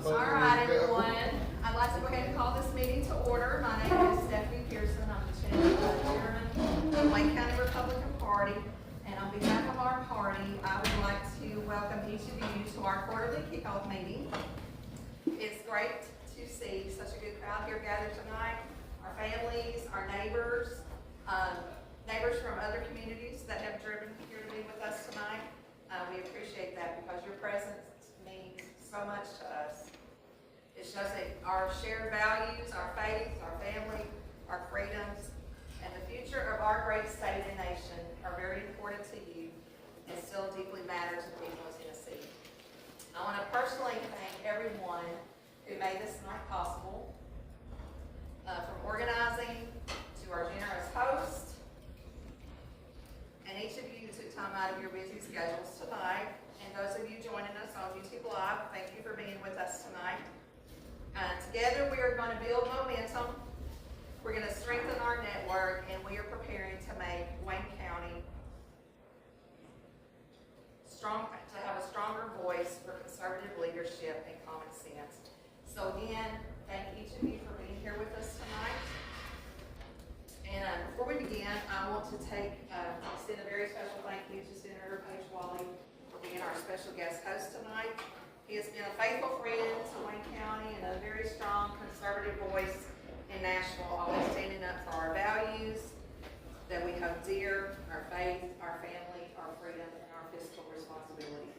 Alright, everyone. I'd like to go ahead and call this meeting to order. My name is Stephanie Pearson. I'm the chairman of the Wayne County Republican Party. And on behalf of our party, I would like to welcome each of you to our quarterly kickoff meeting. It's great to see such a good crowd here gathered tonight. Our families, our neighbors, neighbors from other communities that have driven here to be with us tonight. We appreciate that because your presence means so much to us. It shows that our shared values, our faith, our family, our freedoms, and the future of our great state and nation are very important to you and still deeply matter to the people of Tennessee. I want to personally thank everyone who made this night possible, from organizing to our generous host, and each of you who took time out of your busy schedules tonight, and those of you joining us on YouTube Live, thank you for being with us tonight. Together we are going to build momentum, we're going to strengthen our network, and we are preparing to make Wayne County to have a stronger voice for conservative leadership and common sense. So again, thank each of you for being here with us tonight. And before we begin, I want to extend a very special thank you to Senator Walley for being our special guest host tonight. He has been a faithful friend to Wayne County and a very strong conservative voice in Nashville, always standing up for our values that we hold dear, our faith, our family, our freedom, and our fiscal responsibility.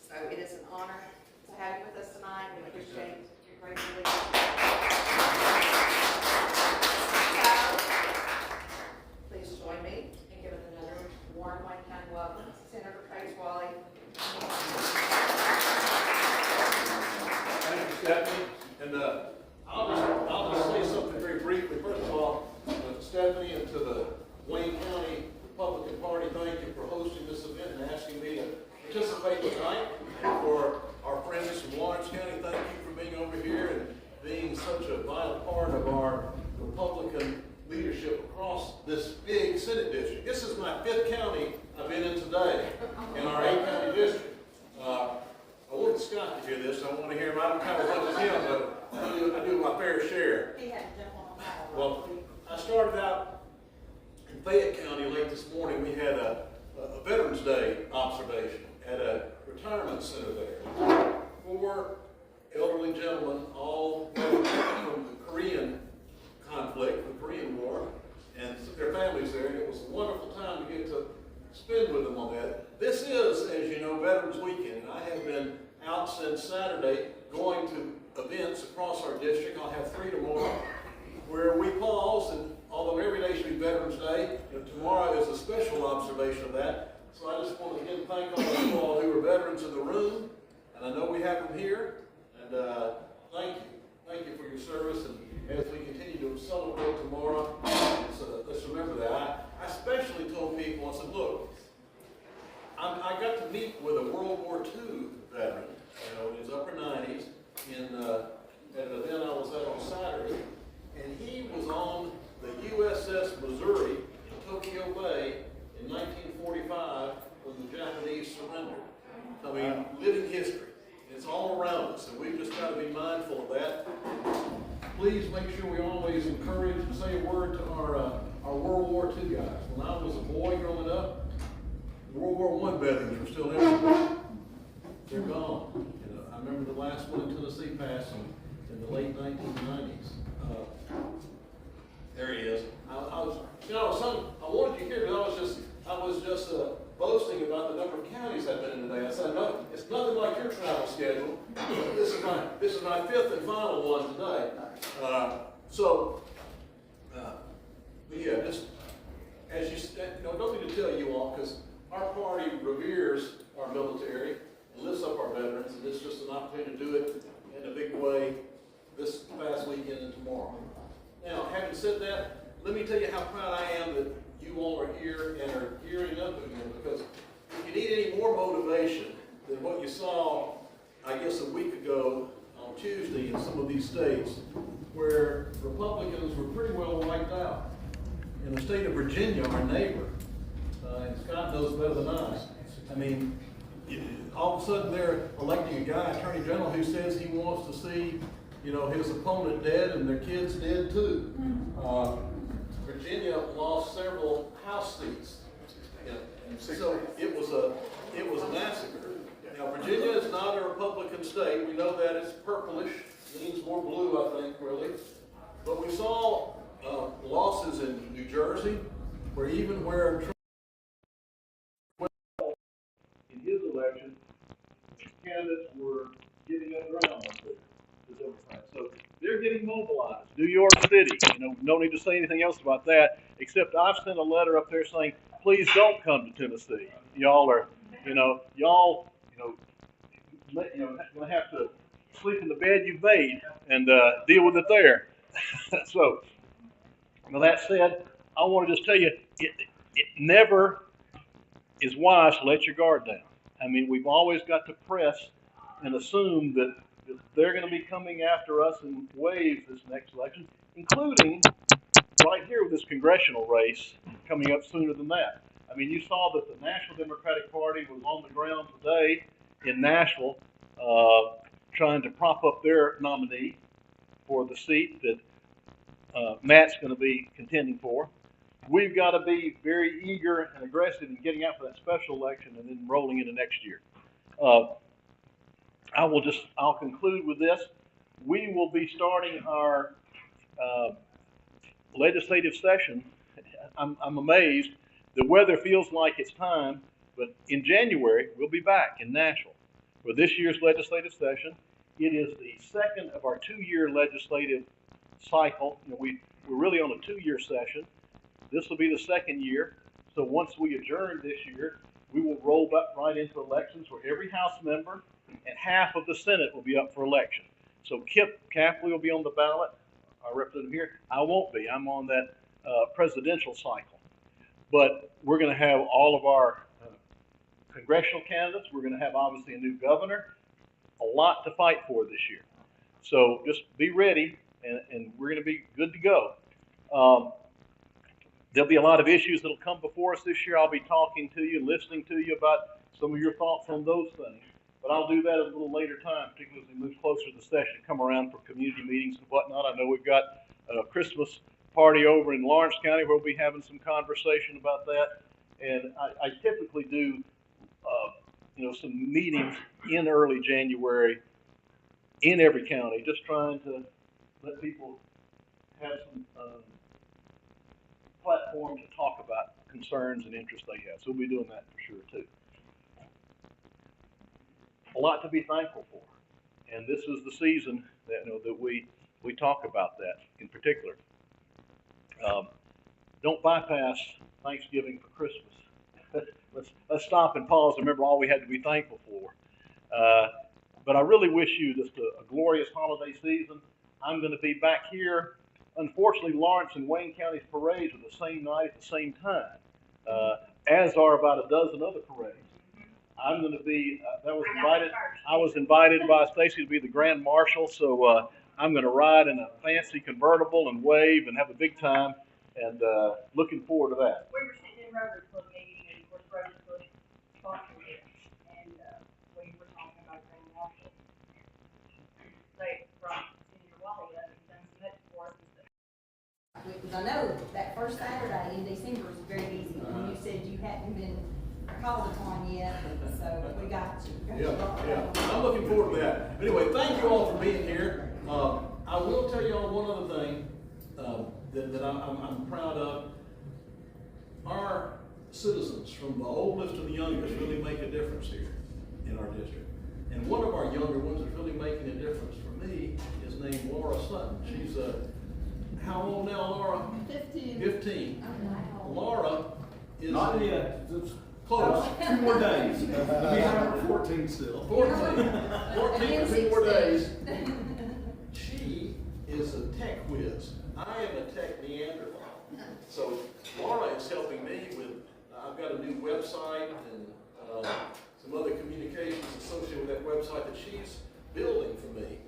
So it is an honor to have you with us tonight. We appreciate your great leadership. Please join me in giving another warm Wayne County welcome to Senator Walley. Thank you, Stephanie. And I'll just say something very briefly. First of all, Stephanie, and to the Wayne County Republican Party, thank you for hosting this event and asking me to participate tonight. And for our friends from Lawrence County, thank you for being over here and being such a vital part of our Republican leadership across this big Senate district. This is my 5th county I've been in today in our 8-county district. I want Scott to hear this. I want to hear him. I don't kind of much as him, but I do my fair share. He had to jump on that. Well, I started out in Fayette County late this morning. We had a Veterans Day observation at a retirement center there. 4 elderly gentlemen, all from the Korean conflict, the Korean War, and their families there. And it was a wonderful time to get to spend with them on that. This is, as you know, Veterans Weekend, and I have been out since Saturday going to events across our district. I'll have 3 tomorrow, where we pause, and although every day should be Veterans Day, tomorrow is a special observation of that. So I just want to again thank all of you all who are veterans in the room, and I know we have them here, and thank you. Thank you for your service, and as we continue to celebrate tomorrow, let's remember that. I especially told people, I said, look, I got to meet with a World War II veteran, in his upper 90s, at an event I was at on Saturday, and he was on the USS Missouri in Tokyo Bay in 1945 when the Japanese surrendered. I mean, living history. It's all around us, and we've just got to be mindful of that. Please make sure we always encourage and say a word to our World War II guys. When I was a boy growing up, the World War I veterans were still there. They're gone. I remember the last one in Tennessee passing in the late 1990s. There he is. I wanted you here, but I was just boasting about the number of counties I've been in today. I said, no, it's nothing like your travel schedule. This is my 5th and final one today. But yeah, just as you don't need to tell you all, because our party reveres our military and lifts up our veterans, and it's just an opportunity to do it in a big way this past weekend and tomorrow. Now, having said that, let me tell you how proud I am that you all are here and are gearing up again, because if you need any more motivation than what you saw, I guess, a week ago on Tuesday in some of these states, where Republicans were pretty well wiped out. In the state of Virginia, our neighbor, and Scott knows better than us, I mean, all of a sudden they're electing a guy, Attorney General, who says he wants to see, you know, his opponent dead and their kids dead too. Virginia lost several House seats, and so it was a massacre. Now, Virginia is not a Republican state. We know that it's purplish, leans more blue, I think, really. But we saw losses in New Jersey, where even where Trump in his election, candidates were giving up ground up there, the Democrats. So they're getting mobilized. New York City, you know, no need to say anything else about that, except I've sent a letter up there saying, please don't come to Tennessee. Y'all are, going to have to sleep in the bed you've made and deal with it there. So, that said, I want to just tell you, it never is wise to let your guard down. I mean, we've always got to press and assume that they're going to be coming after us in waves this next election, including right here with this congressional race coming up sooner than that. I mean, you saw that the National Democratic Party was on the ground today in Nashville trying to prop up their nominee for the seat that Matt's going to be contending for. We've got to be very eager and aggressive in getting out for that special election and then rolling into next year. I'll conclude with this. We will be starting our legislative session. I'm amazed. The weather feels like it's time, but in January, we'll be back in Nashville for this year's legislative session. It is the second of our 2-year legislative cycle. You know, we're really on a 2-year session. This will be the second year. So once we adjourn this year, we will roll back right into elections where every House member and half of the Senate will be up for election. So Kip Capley will be on the ballot, our representative here. I won't be. I'm on that presidential cycle. But we're going to have all of our congressional candidates. We're going to have, obviously, a new governor. A lot to fight for this year. So just be ready, and we're going to be good to go. There'll be a lot of issues that'll come before us this year. I'll be talking to you and listening to you about some of your thoughts on those things. But I'll do that at a little later time, particularly as we move closer to the session, come around for community meetings and whatnot. I know we've got a Christmas party over in Lawrence County where we'll be having some conversation about that. And I typically do, some meetings in early January in every county, just trying to let people have some platform to talk about concerns and interests they have. So we'll be doing that for sure too. A lot to be thankful for, and this is the season that we talk about that in particular. Don't bypass Thanksgiving for Christmas. Let's stop and pause and remember all we had to be thankful for. But I really wish you just a glorious holiday season. I'm going to be back here. Unfortunately, Lawrence and Wayne County's parades are the same night at the same time, as are about a dozen other parades. I'm going to be, I was invited by Stacy to be the Grand Marshal, so I'm going to ride in a fancy convertible and wave and have a big time, and looking forward to that. We were sitting in Rotary Club meeting, and of course Rotary Club sponsored it, and we were talking about Grand Marshal. They from Senator Walley done some much for us. Because I know that first Saturday in December is very busy, and you said you hadn't been called upon yet, so we got you. Yeah. I'm looking forward to that. Anyway, thank you all for being here. I will tell you all one other thing that I'm proud of. Our citizens, from the oldest to the youngest, really make a difference here in our district. And one of our younger ones that's really making a difference for me is named Laura Sutton. She's how old now, Laura? 15. 15. Oh, wow. Laura is Not yet. close. 2 more days. It'll be Harper 14 still. 14 more days. She is a tech whiz. I am a tech Neanderthal. So Laura is helping me with, I've got a new website and some other communications associated with that website that she's building for me.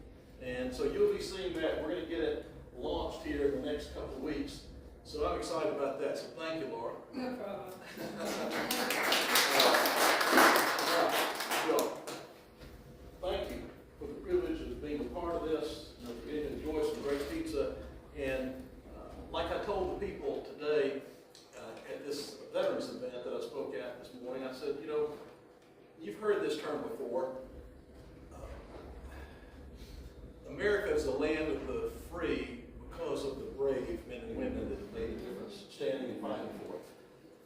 And so you'll be seeing that. We're going to get it launched here in the next couple of weeks. So I'm excited about that. So thank you, Laura. No problem. So, thank you for the privilege of being a part of this, and for getting to enjoy some great pizza. And like I told the people today at this veterans event that I spoke at this morning, I said, you know, you've heard this term before. America is the land of the free because of the brave men and women that have made a difference standing and fighting for it.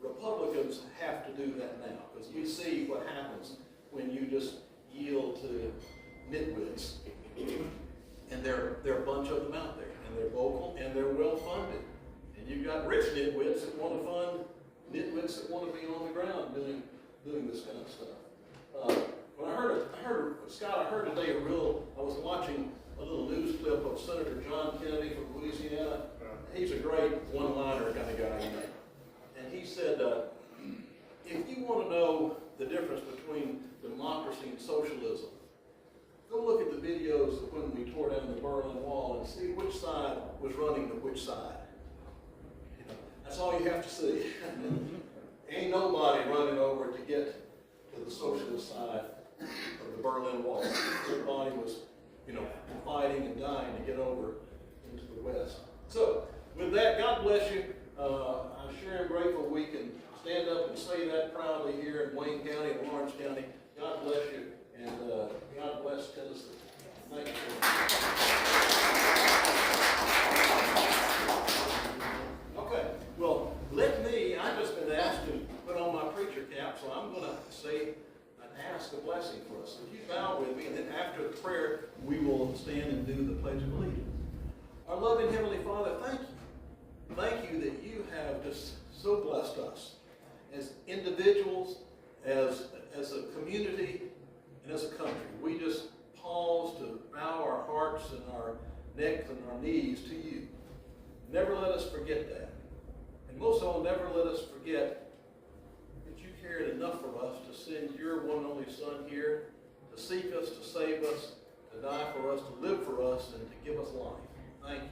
Republicans have to do that now, because we see what happens when you just yield to nitwits. And there are a bunch of them out there, and they're vocal, and they're well funded. And you've got rich nitwits that want to fund nitwits that want to be on the ground doing this kind of stuff. When I heard Scott, I heard today I was watching a little news clip of Senator John Kennedy from Louisiana. He's a great one-liner kind of guy, you know. And he said, if you want to know the difference between democracy and socialism, go look at the videos of when we tore down the Berlin Wall and see which side was running to which side. You know, that's all you have to see. Ain't nobody running over to get to the socialist side of the Berlin Wall. Everybody was, you know, fighting and dying to get over into the West. So, with that, God bless you. I'm sure I'm grateful we can stand up and say that proudly here in Wayne County and Lawrence County. God bless you, and God bless Tennessee. Thank you. Okay, well, I've just been asked to put on my preacher cap, so I'm going to say and ask a blessing for us. If you bow with me, and then after the prayer, we will stand and do the Pledge of Allegiance. Our loving Heavenly Father, thank you. Thank you that you have just so blessed us as individuals, as a community, and as a country. We just pause to bow our hearts and our necks and our knees to you. Never let us forget that. And most of all, never let us forget that you cared enough for us to send your one and only Son here to seek us, to save us, to die for us, to live for us, and to give us life. Thank you.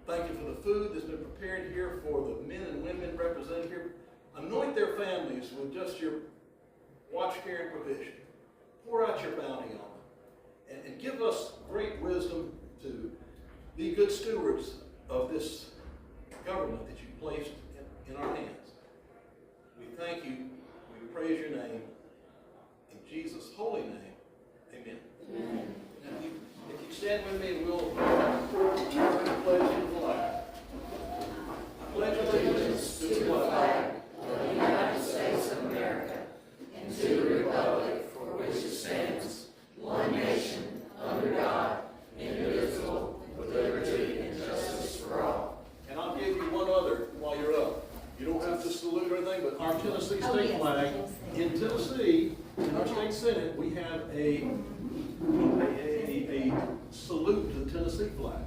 Thank you for the food that's been prepared here for the men and women represented here. Anoint their families with just your watch, care, and provision. Pour out your bounty on them. And give us great wisdom to be good stewards of this government that you placed in our hands. We thank you. We praise your name. In Jesus' holy name, amen. Amen. Now, if you stand with me, we'll pledge to the flag. I pledge allegiance to the flag of the United States of America and to the republic for which it stands, one nation, under God, indivisible, with liberty and justice for all. And I'll give you one other while you're up. You don't have to salute or anything, but our Tennessee state flag. In Tennessee, in our state senate, we have a salute to the Tennessee flag.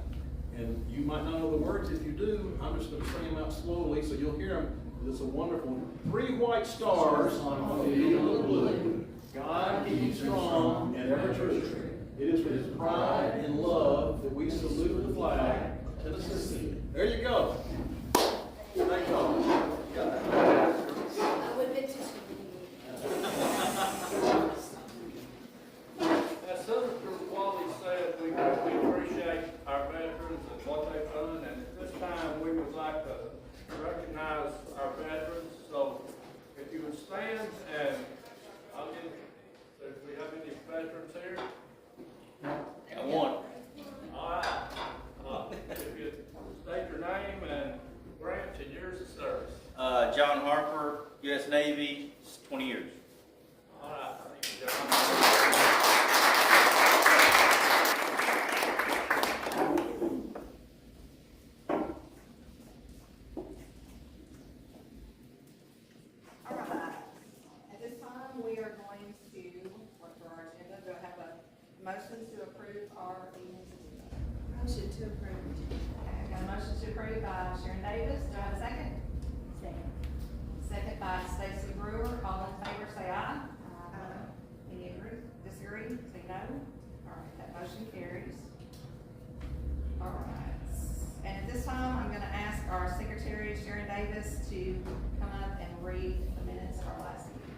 And you might not know the words. If you do, I'm just going to say them out slowly so you'll hear them. It's a wonderful 3 white stars on a field of blue. God keep you strong and ever true. It is with his pride and love that we salute the flag of Tennessee. There you go. Thank God. I would have been too As Senator Walley said, we appreciate our veterans and what they've done, and at this time we would like to recognize our veterans. So if you would stand, and I'll get, if we have any veterans here? Got one. All right. If you state your name and approve by Sharon Davis. Do I have a second? Second. Second by Stacy Brewer. All in favor, say aye. Any agree, disagree, say no. All right, that motion carries. All right, and at this time, I'm gonna ask our secretary, Sharon Davis, to come up and read the minutes of our last meeting.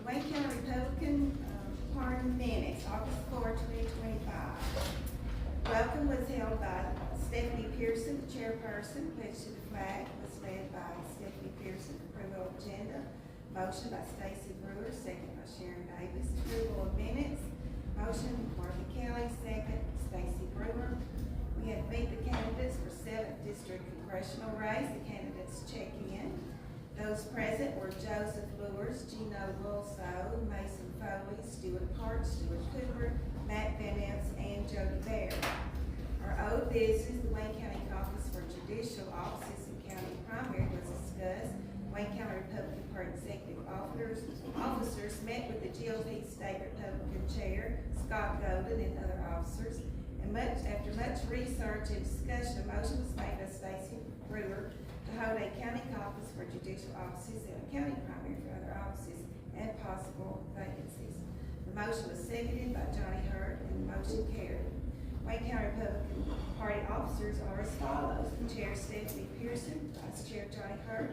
Wayne County Republican Party minutes, August 4, 2025. Welcome was held by Stephanie Pearson, the chairperson. Pledge to the flag was led by Stephanie Pearson. Approval of agenda. Motion by Stacy Brewer, second by Sharon Davis. Approval of minutes. Motion Martha Kelly, second Stacy Brewer. We had meet the candidates for 7th District Congressional race. The candidates check in. Those present were Joseph Lewis, Gino Wilso, Mason Foley, Stuart Park, Stuart Cooper, Matt Van Ness, and Jody Bear. Our old business, the Wayne County Caucus for Judicial Offices and County Primary was discussed. Wayne County Republican Party executive officers met with the GOP State Republican Chair, Scott Golden, and other officers. And after much research and discussion, a motion was made by Stacy Brewer to hold a county caucus for judicial offices and a county primary for other offices and possible vacancies. The motion was seconded by Johnny Hurt, and the motion carried. Wayne County Republican Party officers are as follows: the Chair Stephanie Pearson, Vice Chair Johnny Hurt,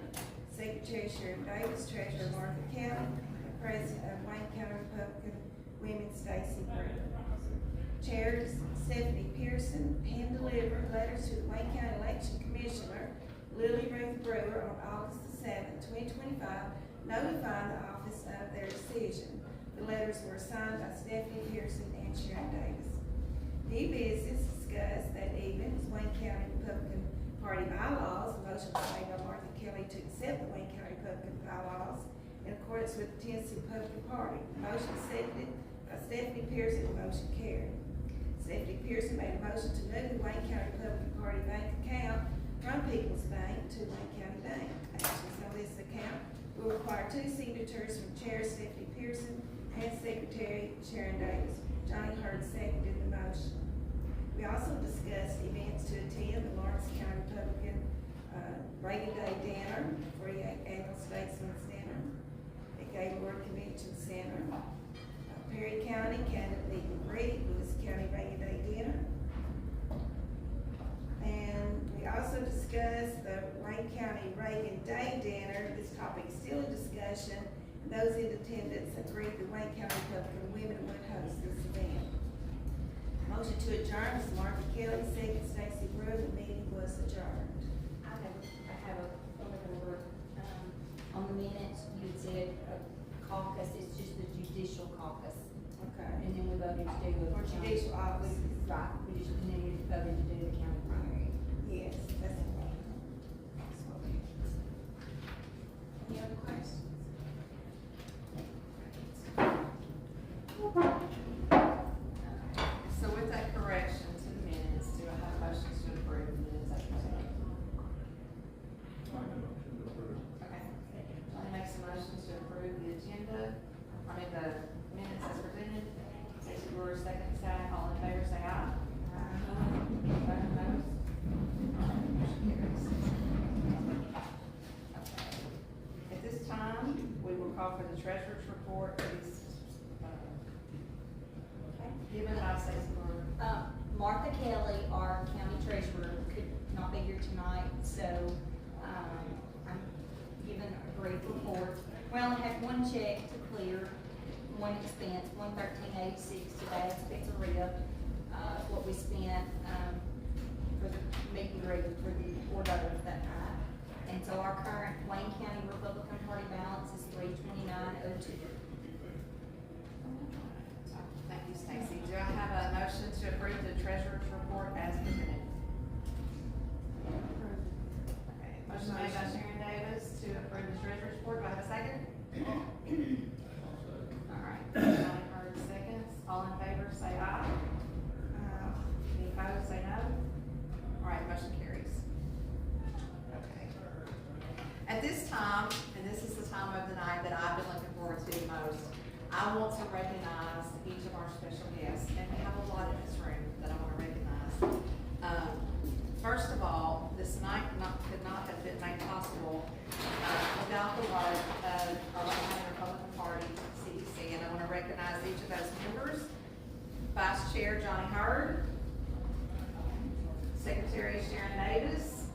Secretary Sharon Davis, Treasurer Martha Kelly, and President of Wayne County Republican Women Stacy Brewer. Chairs Stephanie Pearson hand-delivered letters to the Wayne County Election Commissioner Lily Ruth Brewer on August the 7th, 2025, notifying the office of their decision. The letters were signed by Stephanie Pearson and Sharon Davis. New business discussed that evening was Wayne County Republican Party bylaws. A motion was made by Martha Kelly to accept the Wayne County Republican bylaws in accordance with the Tennessee Republican Party. The motion was seconded by Stephanie Pearson. The motion carried. Stephanie Pearson made a motion to move the Wayne County Republican Party bank account from People's Bank to Wayne County Bank. Actions on this account will require 2 signatures from Chair Stephanie Pearson and Secretary Sharon Davis. Johnny Hurd seconded the motion. We also discussed events to attend: the Lawrence County Republican Reagan Day Dinner, 48th Annual Statesman's Dinner, the Gaylord Convention Center, Perry County Candidate Meet and Greet, Lewis County Reagan Day Dinner. And we also discussed the Wayne County Reagan Day Dinner. This topic is still in discussion. Those in attendance agreed that Wayne County Republican Women would host this event. Motion to adjourn was Martha Kelly, second Stacy Brewer. The meeting was adjourned. I have a point of order. On the minutes, you had said a caucus, it's just the judicial caucus. Okay. And then we voted to do the. For judicial offices. Right, we just, and then you voted to do the county primary. Yes, that's what. Any other questions? So with that correction to the minutes, do I have motions to approve the minutes as presented? Okay. Johnny makes a motion to approve the agenda, the minutes as presented. Stacy Brewer, second, all in favor, say aye. Any opposed? Motion carries. Okay. At this time, we will call for the treasurer's report. Please, given by Stacy Brewer. Martha Kelly, our county treasurer, could not be here tonight, so, I'm giving a brief report. Well, I had one check to clear, one expense, $113.86 to Dad's Pizzeria, what we spent, for the meet and greet for the hors d'oeuvres that night. And so our current Wayne County Republican Party balance is $329.02. Thank you, Stacy. Do I have a motion to approve the treasurer's report as presented? Okay, motion made by Sharon Davis to approve the treasurer's report. Do I have a second? All right, Johnny Hurd seconds. All in favor, say aye. Any opposed, say no. All right, motion carries. Okay. At this time, and this is the time of the night that I've been looking forward to the most, I want to recognize each of our special guests, and we have a lot in this room that I want to recognize. First of all, this night could not have been made possible without the work of our Wayne Republican Party, CDC, and I want to recognize each of those members. Vice Chair Johnny Hurd, Secretary Sharon Davis,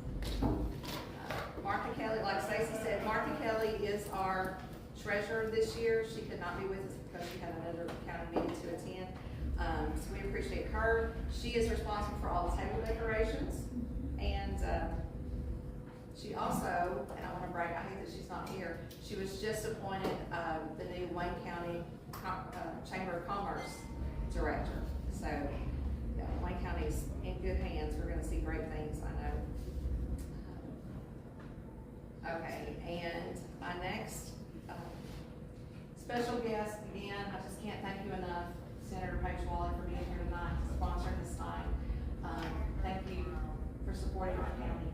Martha Kelly, like Stacy said, Martha Kelly is our treasurer this year. She could not be with us because she had another county meeting to attend. So we appreciate her. She is responsible for all the table decorations. And she also, and I want to brag, I hate that she's not here, she was just appointed the new Wayne County Chamber of Commerce Director. So yeah, Wayne County's in good hands. We're going to see great things, I know. Okay, and my next special guest, again, I just can't thank you enough, Senator Paige Walley, for being here tonight, sponsoring this night. Thank you for supporting our county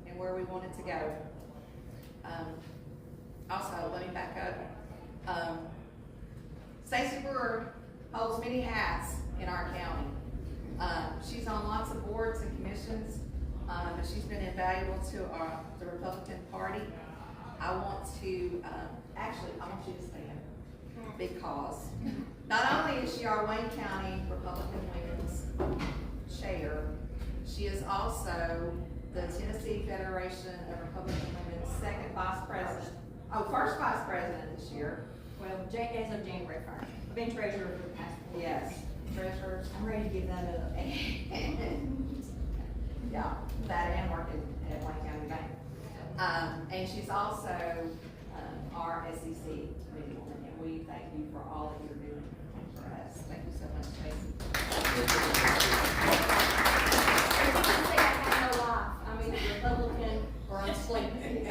and where we want it to go. Also, let me back up. Stacy Brewer holds many hats in our county. She's on lots of boards and commissions, but she's been invaluable to the Republican Party. I want you to stand because not only is she our Wayne County Republican Women's Chair, she is also the Tennessee Federation of Republican Women's first vice president this year. Well, as of January 1st. I've been treasurer for the past 4 years. Yes, treasurers. I'm ready to give that up. Yeah, that and working at Wayne County Bank. And she's also our SEC committee woman, and we thank you for all that you're doing for us. Thank you so much, Tracy. I have no life. I'm either Republican or I'm sleeping.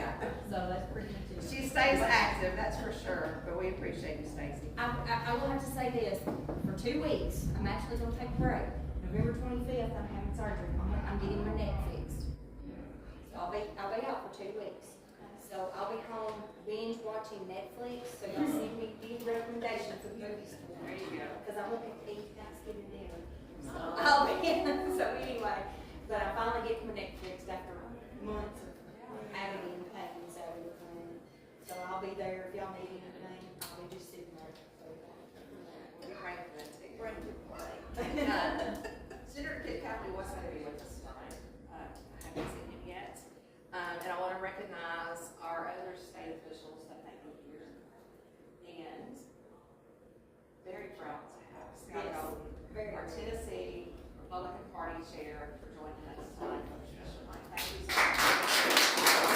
So that's pretty much it. She stays active, that's for sure, but we appreciate you, Stacy. I will have to say this, for 2 weeks, I'm actually gonna take a break. November 25th, I'm having surgery. I'm getting my neck fixed. So I'll be out for 2 weeks. So I'll be home binge watching Netflix, so y'all send me any recommendations of movies for me. There you go. Cause I won't have to eat Thanksgiving dinner. So I'll be, so anyway, but I finally get my neck fixed after months of agony and pain, so I'll be there if y'all need anything. I'll be just sitting there. We're praying for that too. Senator Kickoff was going to be with us tonight. I haven't seen him yet. And I want to recognize our other state officials that may be here. And very proud to have Scott Yes, Golden, our Tennessee Republican Party Chair, for joining us tonight for the special night. Thank you so much.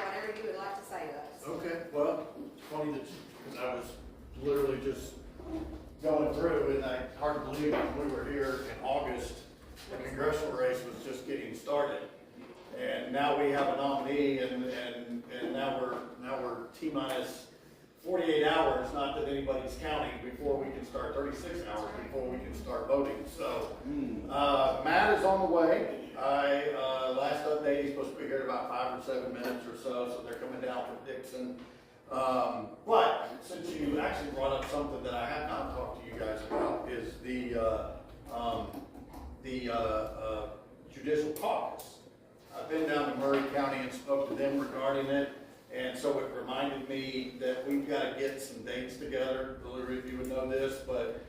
Whatever you would like to say to us. Okay, well, it's funny that, because I was literally just going through, and I hard to believe when we were here in August, the congressional race was just getting started. And now we have a nominee, and now we're T-minus 48 hours, not that anybody's counting, before we can start, 36 hours before we can start voting. So, Matt is on the way. Last update, he's supposed to be here in about 5 or 7 minutes or so they're coming down from Dixon. But since you actually brought up something that I have not talked to you guys about, is the judicial caucus. I've been down to Murray County and spoke to them regarding it, and so it reminded me that we've got to get some dates together. Hillary, if you would know this, but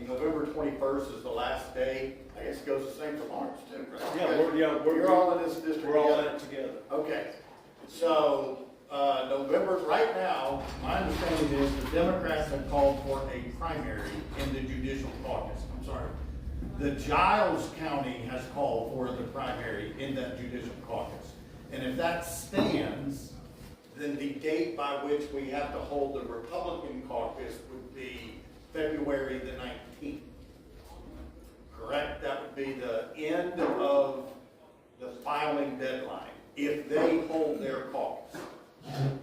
November 21st is the last day. I guess it goes the same for Lawrence too, right? You're all in this district. We're all in it together. Okay, so November, right now, my understanding is the Democrats have called for a primary in the judicial caucus. I'm sorry. The Giles County has called for the primary in that judicial caucus. And if that stands, then the date by which we have to hold the Republican caucus would be February the 19th. Correct? That would be the end of the filing deadline, if they hold their caucus.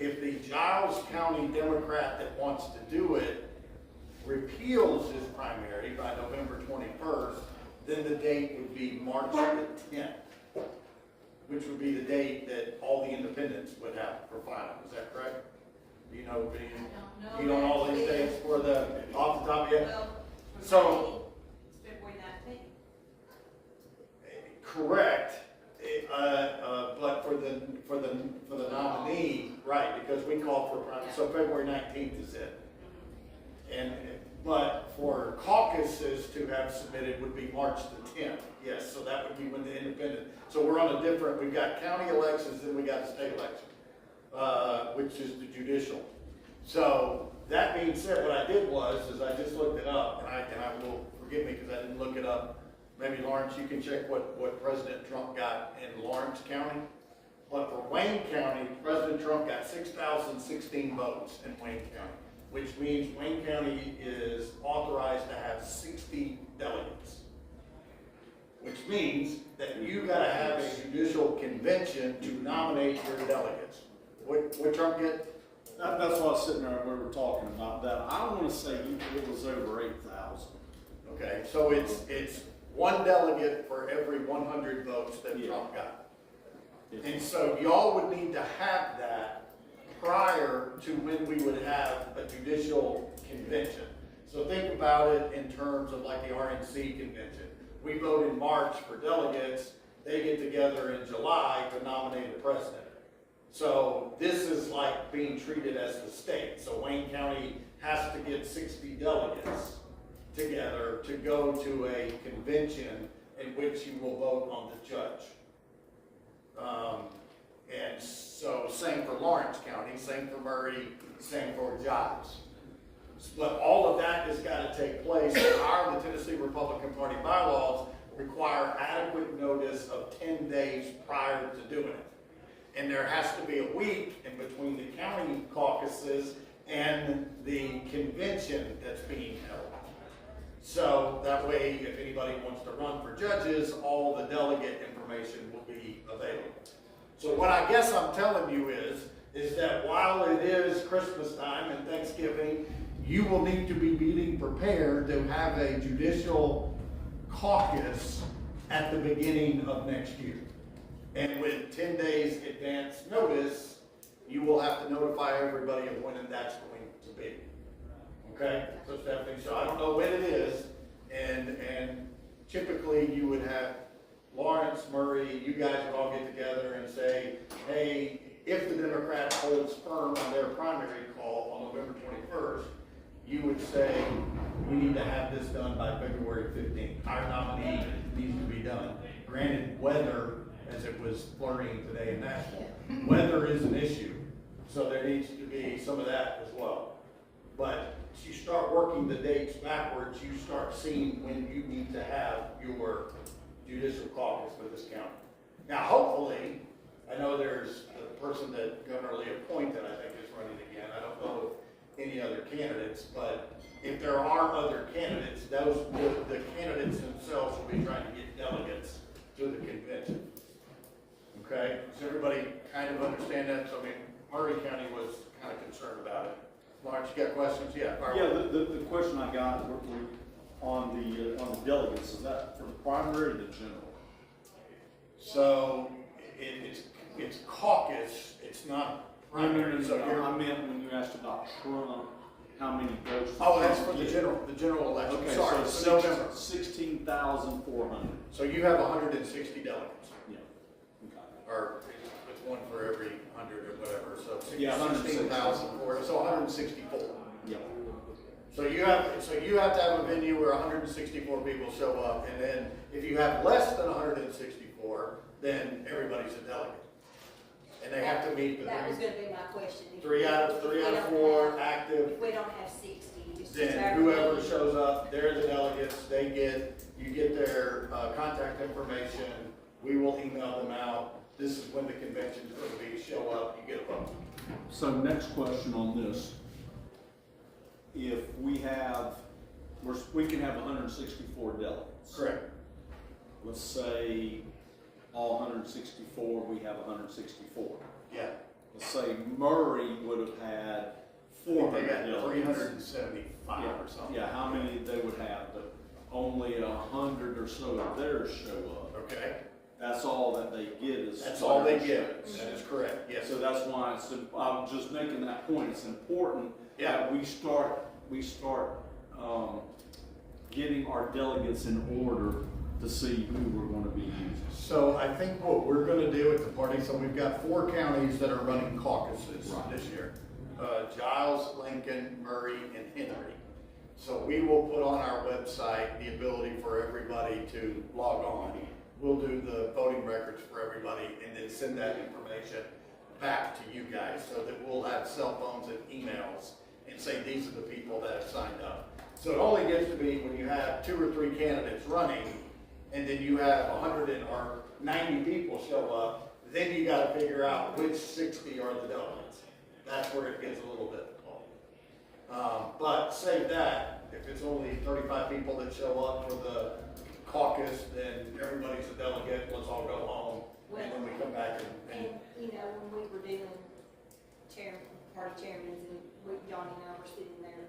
If the Giles County Democrat that wants to do it repeals his primary by November 21st, then the date would be March the 10th. which would be the date that all the independents would have for final. Is that correct? Do you know, you don't know all these dates for the, off the top of your head? Well, So- it's February 19th. Correct, but for the nominee, right, because we called for, so February 19th is it. But for caucuses to have submitted would be March the 10th, yes, so that would be when the independent, so we're on a different, we've got county elections, then we got the state election, which is the judicial. So, that being said, what I did is I just looked it up, and I will, forgive me because I didn't look it up. Maybe Lawrence, you can check what President Trump got in Lawrence County. But for Wayne County, President Trump got 6,016 votes in Wayne County, which means Wayne County is authorized to have 60 delegates. Which means that you gotta have a judicial convention to nominate your delegates. What Trump get? That's why I was sitting there, we were talking about that. I want to say it was over 8,000. Okay, so it's one delegate for every 100 votes that Yeah. Trump got. And so y'all would need to have that prior to when we would have a judicial convention. So think about it in terms of like the RNC convention. We vote in March for delegates, they get together in July to nominate a president. So this is like being treated as the state. So Wayne County has to get 60 delegates together to go to a convention in which you will vote on the judge. And so same for Lawrence County, same for Murray, same for Giles. But all of that has got to take place. The Tennessee Republican Party bylaws require adequate notice of 10 days prior to doing it. And there has to be a week in between the county caucuses and the convention that's being held. So that way, if anybody wants to run for judges, all the delegate information will be available. So what I guess I'm telling you is that while it is Christmas time and Thanksgiving, you will need to be being prepared to have a judicial caucus at the beginning of next year. And with 10 days advance notice, you will have to notify everybody of when that's going to be. Okay, so Stephanie, so I don't know when it is, and typically you would have Lawrence, Murray, you guys would all get together and say, hey, if the Democrat holds firm on their primary call on November 21st, you would say, we need to have this done by February 15th. Our nominee needs to be done. Granted, weather, as it was flurrying today in Nashville, weather is an issue, so there needs to be some of that as well. But you start working the dates backwards, you start seeing when you need to have your judicial caucus for this county. Now, hopefully, I know there's the person that Governor Lee appointed, I think, is running again. I don't know any other candidates, but if there are other candidates, the candidates themselves will be trying to get delegates to the convention. Okay, does everybody kind of understand that? So, I mean, Murray County was kind of concerned about it. Lawrence, you got questions? Yeah. Yeah, the question I got on the delegates, is that for the primary or the general? So, it's caucus, it's not primary. So I meant when you asked about Trump, how many votes? Oh, that's for the general election. Okay, Sorry, so November. 16,400. So you have 160 delegates, Yeah. Okay. or it's one for every 100 or whatever, so Yeah, 16,004, so 164. Yeah. So you have to have a venue where 164 people show up, and then if you have less than 164, then everybody's a delegate. And they have to meet the That was gonna be my question. If- three out if of we don't 4 have- active. If we don't have 60, it's just Then our whoever meeting. shows up, they're the delegates, you get their contact information, we will email them out. This is when the convention's going to be, show up, you get a vote. So next question on this. If we have, we can have 164 delegates. Correct. Let's say all 164, we have 164. Yeah. Let's say Murray would have had I think 400 they got delegates. 375 or something. Yeah, how many they would have, but only 100 or so of theirs show up. Okay. That's all that they get is is. That's all they $100. get, that is correct, yes. So that's why I'm just making that point, it's important that we start, getting our delegates in order to see who we're gonna be using. So I think what we're gonna do at the party, so we've got 4 counties that are running caucuses Right. this year. Giles, Lincoln, Murray, and Henry. So we will put on our website the ability for everybody to log on. We'll do the voting records for everybody and then send that information back to you guys so that we'll have cell phones and emails and say, these are the people that have signed up. So it only gets to be when you have 2 or 3 candidates running and then you have 100 or 90 people show up, then you gotta figure out which 60 are the delegates. That's where it gets a little difficult. But say that, if it's only 35 people that show up for the caucus, then everybody's a delegate, let's all go home, and then we come back and And, you know, when we were doing party chairmans, and Johnny and I were sitting there,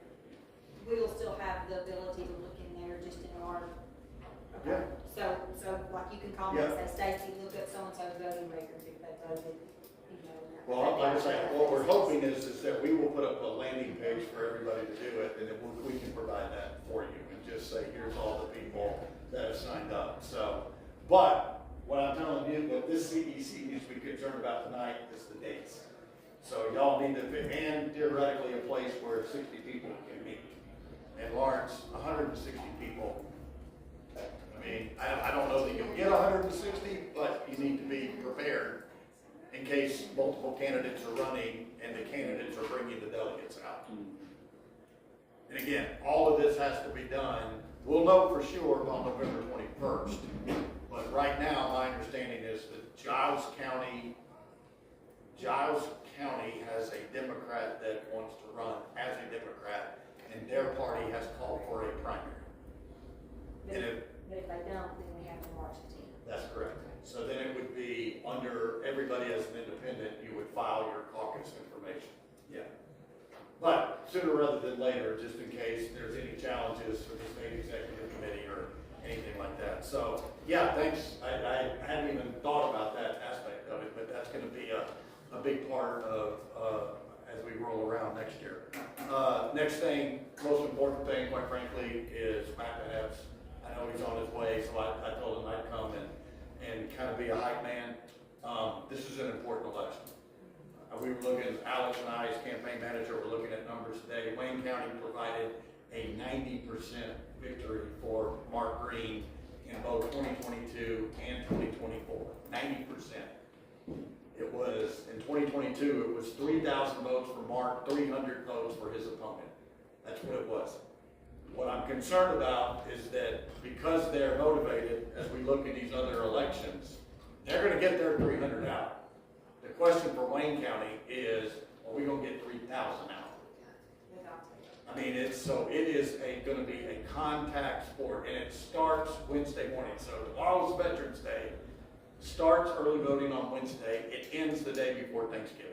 we will still have the ability to look in there just in our. Yeah. So like you can call me and Yeah. say, Stacy, look at so-and-so's voting records, if that doesn't, you know. well, like I say, what we're hoping is that we will put up a landing page for everybody to do it, and then we can provide that for you, and just say, here's all the people that have signed up, so. But, what I'm telling you, what this CEC needs to be concerned about tonight is the dates. So y'all need to, and theoretically a place where 60 people can meet. And Lawrence, 160 people. I mean, I don't know that you'll get 160, but you need to be prepared in case multiple candidates are running and the candidates are bringing the delegates out. And again, all of this has to be done, we'll know for sure on November 21st. But right now, my understanding is that Giles County has a Democrat that wants to run as a Democrat, and their party has called for a primary. But And if they don't, then we have to March the 10th. that's correct. So then it would be under everybody as an independent, you would file your caucus information. Yeah. But sooner rather than later, just in case there's any challenges for the state executive committee or anything like that. So, yeah, thanks. I hadn't even thought about that aspect of it, but that's gonna be a big part of, as we roll around next year. Next thing, most important thing, quite frankly, is Matt Epps. I know he's on his way, so I told him I'd come and kind of be a hype man. This is an important election. We were looking, Alex and I, as campaign manager, were looking at numbers today. Wayne County provided a 90% victory for Mark Green in both 2022 and 2024. 90%. It was, in 2022, it was 3,000 votes for Mark, 300 votes for his opponent. That's what it was. What I'm concerned about is that because they're motivated, as we look at these other elections, they're gonna get their 300 out. The question for Wayne County is, are we gonna get 3,000 out? I mean, it is gonna be a contact sport, and it starts Wednesday morning. So tomorrow's Veterans Day, starts early voting on Wednesday, it ends the day before Thanksgiving.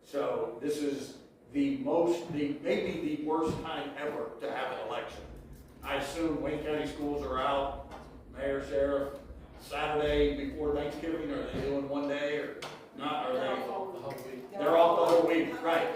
So this is maybe the worst time ever to have an election. I assume Wayne County schools are out, mayor, sheriff, Saturday before Thanksgiving, or are they doing one day, or not, are they? They're off the whole week, right.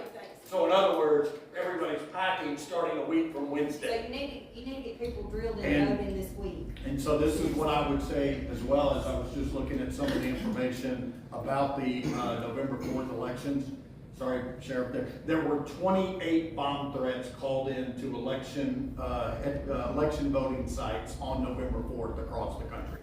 So in other words, everybody's packing starting a week from So Wednesday. you need to get people drilled in And- voting this week. And so this is what I would say, as well as I was just looking at some of the information about the November 4th elections. Sorry, Sheriff, there were 28 bomb threats called in to election voting sites on November 4th across the country.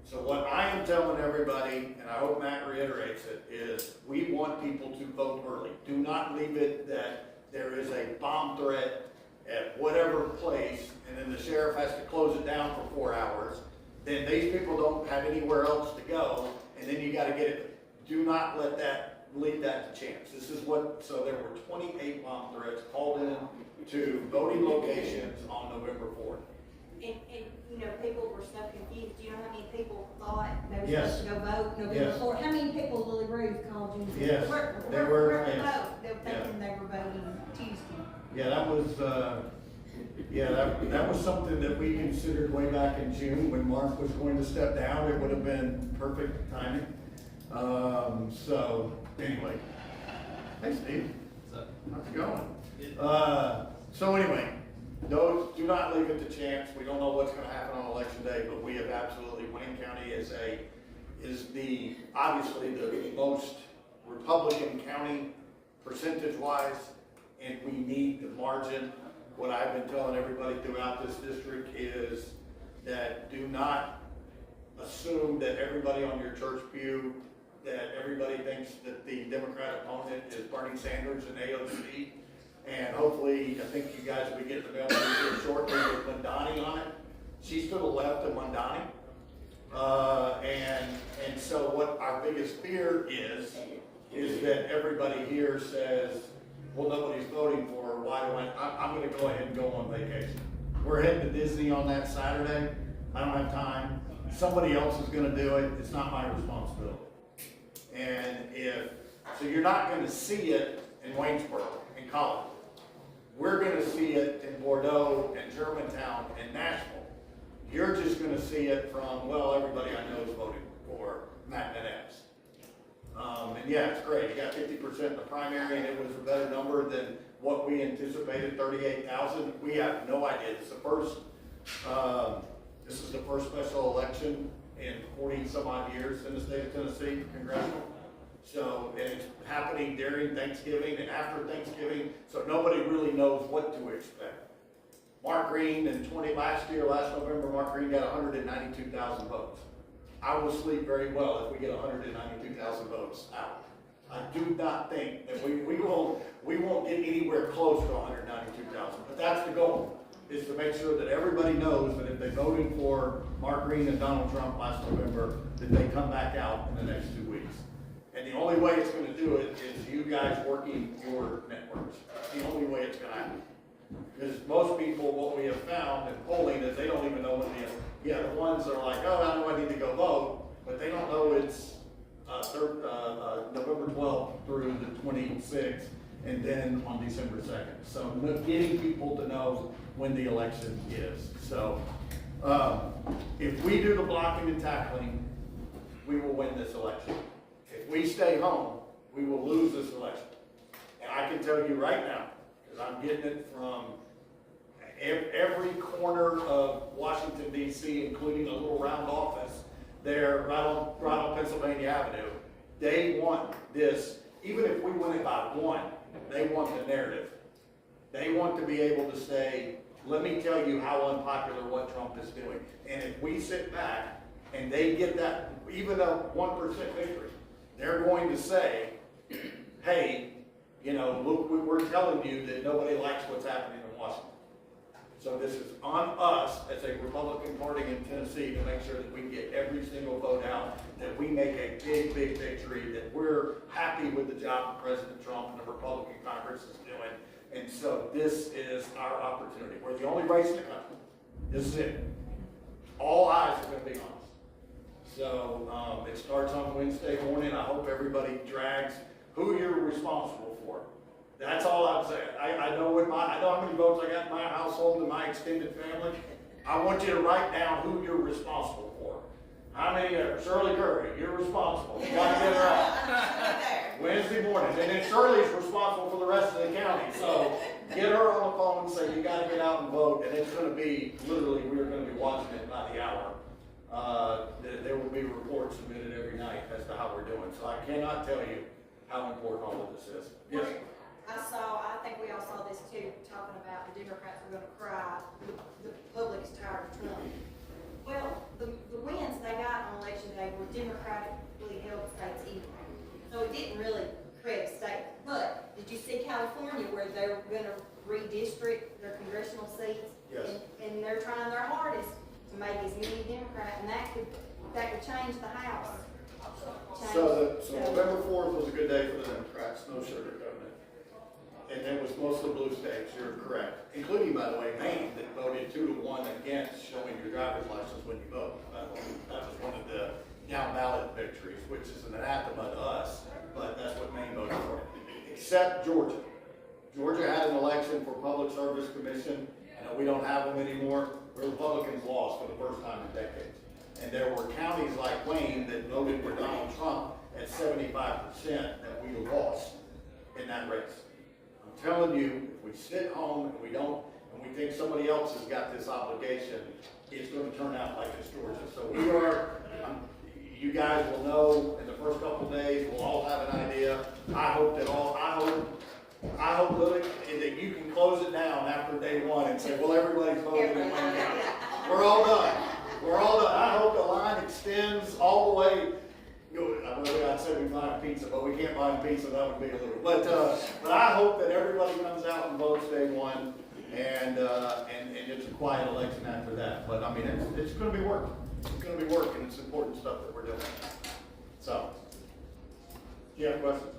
So what I am telling everybody, and I hope Matt reiterates it, is we want people to vote early. Do not leave it that there is a bomb threat at whatever place, and then the sheriff has to close it down for 4 hours. Then these people don't have anywhere else to go, and then you gotta get it. Do not leave that to chance. So there were 28 bomb threats called in to voting locations on November 4th. And, you know, people were so confused. Do you know how many people thought they were Yes. supposed to go vote November Yes. 4th? How many people, Lily Ruth, called you and said, Yes, we're they were, to yes. vote? They were thinking they were voting Tuesday. Yeah, that was, Yeah, that was something that we considered way back in June when Mark was going to step down. It would have been perfect timing. So anyway, hey Steve, how's it going? So anyway, those do not leave it to chance. We don't know what's going to happen on election day, but we have absolutely, Wayne County is obviously the most Republican county percentage-wise, and we need the margin. What I've been telling everybody throughout this district is that do not assume that everybody on your church pew, that everybody thinks that the Democrat opponent is Bernie Sanders and AOC. And hopefully, I think you guys will be getting the mail here shortly with Mondani on it. She's to the left of Mondani. And so what our biggest fear is that everybody here says, well, nobody's voting for her, why do I'm gonna go ahead and go on vacation. We're heading to Disney on that Saturday. I don't have time. Somebody else is gonna do it. It's not my responsibility. And so you're not gonna see it in Waynesboro, in College. We're gonna see it in Bordeaux and Germantown and Nashville. You're just gonna see it from, well, everybody I know is voting for Matt and Epps. And yeah, it's great. You got 50% in the primary, and it was a better number than what we anticipated, 38,000. We have no idea. This is the first special election in 40 some odd years in the state of Tennessee, congressional. So, and it's happening during Thanksgiving and after Thanksgiving, so nobody really knows what to expect. Mark Green last November, Mark Green got 192,000 votes. I will sleep very well if we get 192,000 votes out. I do not think that we won't get anywhere close to 192,000, but that's the goal, is to make sure that everybody knows that if they voted for Mark Green and Donald Trump last November, that they come back out in the next 2 weeks. And the only way it's going to do it is you guys working your networks. It's the only way it's going to happen. Because most people, what we have found in polling is they don't even know when the ones that are like, oh, I know I need to go vote, but they don't know it's November 12th through the 26th, and then on December 2nd. So getting people to know when the election is. So if we do the blocking and tackling, we will win this election. If we stay home, we will lose this election. And I can tell you right now, because I'm getting it from every corner of Washington, D.C., including a little round office there right on Pennsylvania Avenue. They want this, even if we win it by 1, they want the narrative. They want to be able to say, let me tell you how unpopular what Trump is doing. And if we sit back and they get that, even a 1% victory, they're going to say, hey, look, we're telling you that nobody likes what's happening in Washington. So this is on us as a Republican Party in Tennessee to make sure that we get every single vote out, that we make a big, big victory, that we're happy with the job that President Trump and the Republican Congress is doing. And so this is our opportunity. We're the only race in the country. This is it. All eyes are going to be on us. So it starts on Wednesday morning. I hope everybody drags who you're responsible for. That's all I'm saying. I know how many votes I got in my household and my extended family. I want you to write down who you're responsible for. How many are? Shirley Curry, you're responsible. You gotta get her out. Wednesday morning. And then Shirley is responsible for the rest of the county. So get her on the phone and say, you gotta get out and vote. And it's gonna be, literally, we're gonna be watching it by the hour. There will be reports submitted every night as to how we're doing. So I cannot tell you how important all of this is. Yes? I think we all saw this too, talking about the Democrats are gonna cry, the public's tired of Trump. Well, the wins they got on election day were democratically held states anyway. So it didn't really create a state. But did you see California where they're gonna redistrict their congressional seats? Yes. And they're trying their hardest to make as many Democrats, and that could change the House. So November 4th was a good day for the Democrats, no sugarcoating it. And it was most of the blue states, you're correct. Including, by the way, Maine, that voted 2-1 against showing your driver's license when you vote. That was one of the down ballot victories, which is an anathema to us, but that's what Maine voted for. Except Georgia. Georgia had an election for Public Service Commission, and Now, we don't have them anymore. The Republicans lost for the first time in decades. And there were counties like Wayne that voted for Donald Trump at 75% that we lost in that race. I'm telling you, if we sit home and we don't, and we think somebody else has got this obligation, it's gonna turn out like this, Georgia. So we are, you guys will know in the first couple of days, we'll all have an idea. I hope Lily, that you can close it down after day one and say, well, everybody's voted in one county. We're all done. We're all done. I hope the line extends all the way. I said we buy pizza, but we can't buy pizza. That would be a little. But I hope that everybody comes out and votes day one, and it's a quiet election after that. But I mean, it's going to be work. It's going to be work, and it's important stuff that we're doing. So, do you have questions?